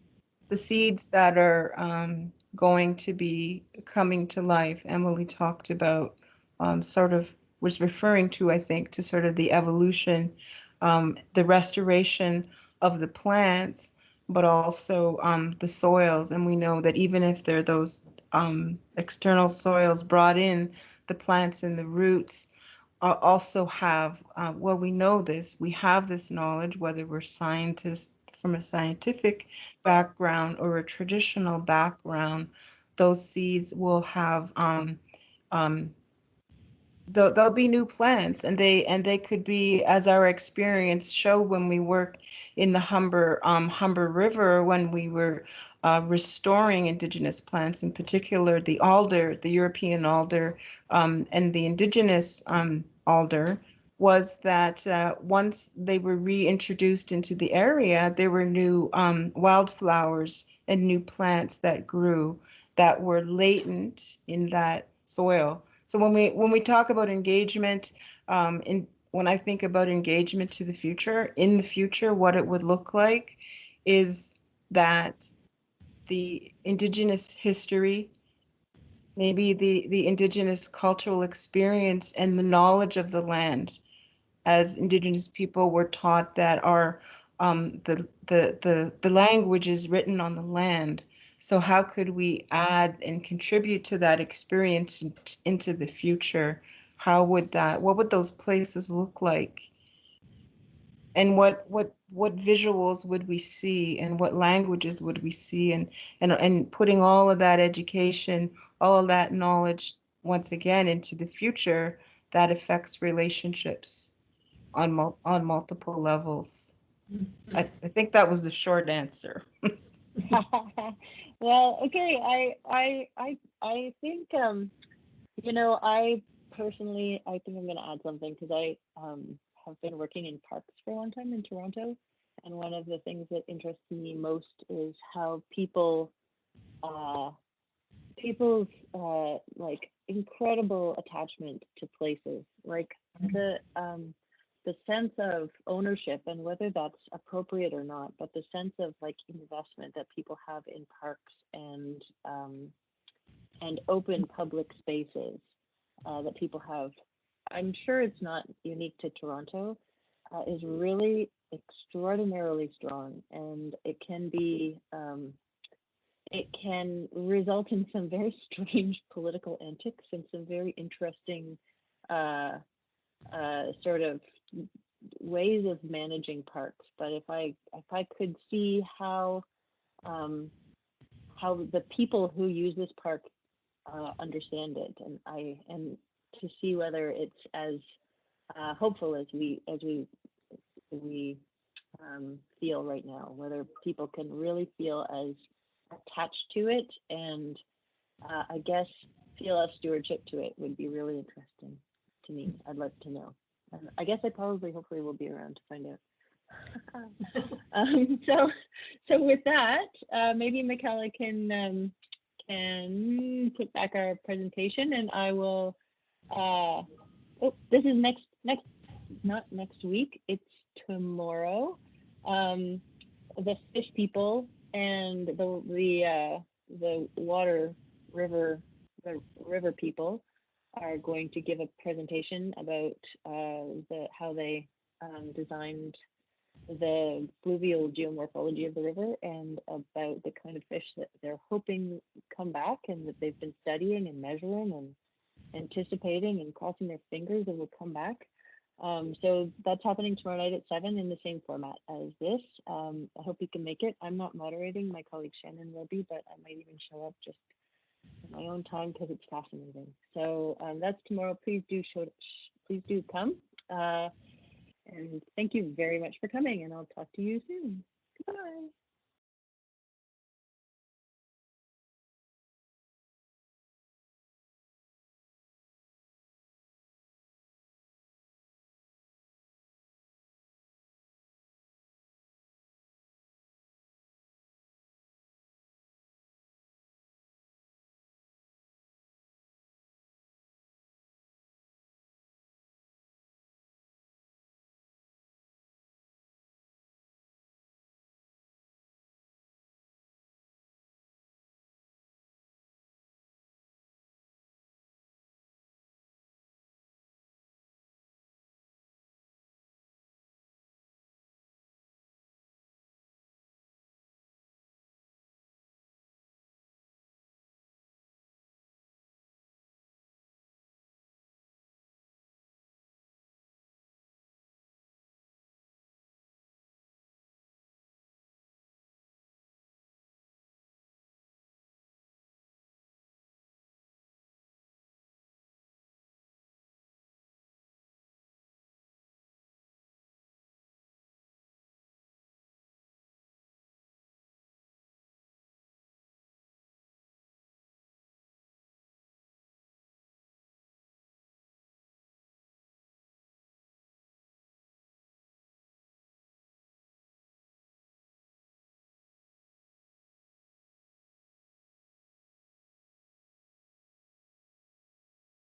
the seeds that are going to be coming to life. Emily talked about was referring to, I think, to sort of the evolution, the restoration of the plants, but also the soils. And we know that even if there are those external soils brought in, the plants and the roots also have, we know this, we have this knowledge, whether we're scientists from a scientific background or a traditional background, those seeds will have, there'll be new plants, and they could be, as our experience showed when we worked in the Humber River, when we were restoring indigenous plants, in particular the alder, the European alder, and the indigenous alder, was that once they were reintroduced into the area, there were new wildflowers and new plants that grew that were latent in that soil. So when we talk about engagement, when I think about engagement to the future, in the future, what it would look like is that the indigenous history, maybe the indigenous cultural experience and the knowledge of the land, as indigenous people were taught that our the language is written on the land. So how could we add and contribute to that experience into the future? What would those places look like? And what visuals would we see, and what languages would we see, and putting all of that education, all of that knowledge once again into the future, that affects relationships on multiple levels. I think that was the short answer. Well, okay. I think I personally, I think I'm going to add something because I have been working in parks for a long time in Toronto. And one of the things that interests me most is how people's like incredible attachment to places, like the sense of ownership, and whether that's appropriate or not, but the sense of like investment that people have in parks and open public spaces that people have. I'm sure it's not unique to Toronto, is really extraordinarily strong, and it can be it can result in some very strange political antics and some very interesting sort of ways of managing parks. But if I could see how the people who use this park understand it, and to see whether it's as hopeful as we feel right now, whether people can really feel as attached to it, and I guess feel a stewardship to it would be really interesting to me. I'd like to know. And I guess I hopefully will be around to find out. So with that, maybe Michaela can put back our presentation, and I will. This is not next week. It's tomorrow. The fish people and the river people are going to give a presentation about how they designed the fluvial geomorphology of the river, and about the kind of fish that they're hoping come back, and that they've been studying and measuring and anticipating and crossing their fingers and will come back. So that's happening tomorrow night at 7 in the same format as this. I hope you can make it. I'm not moderating, my colleague Shannon will be, but I might even show up just in my own time because it's fascinating. So that's tomorrow. Please do come. And thank you very much for coming, and I'll talk to you soon. Goodbye.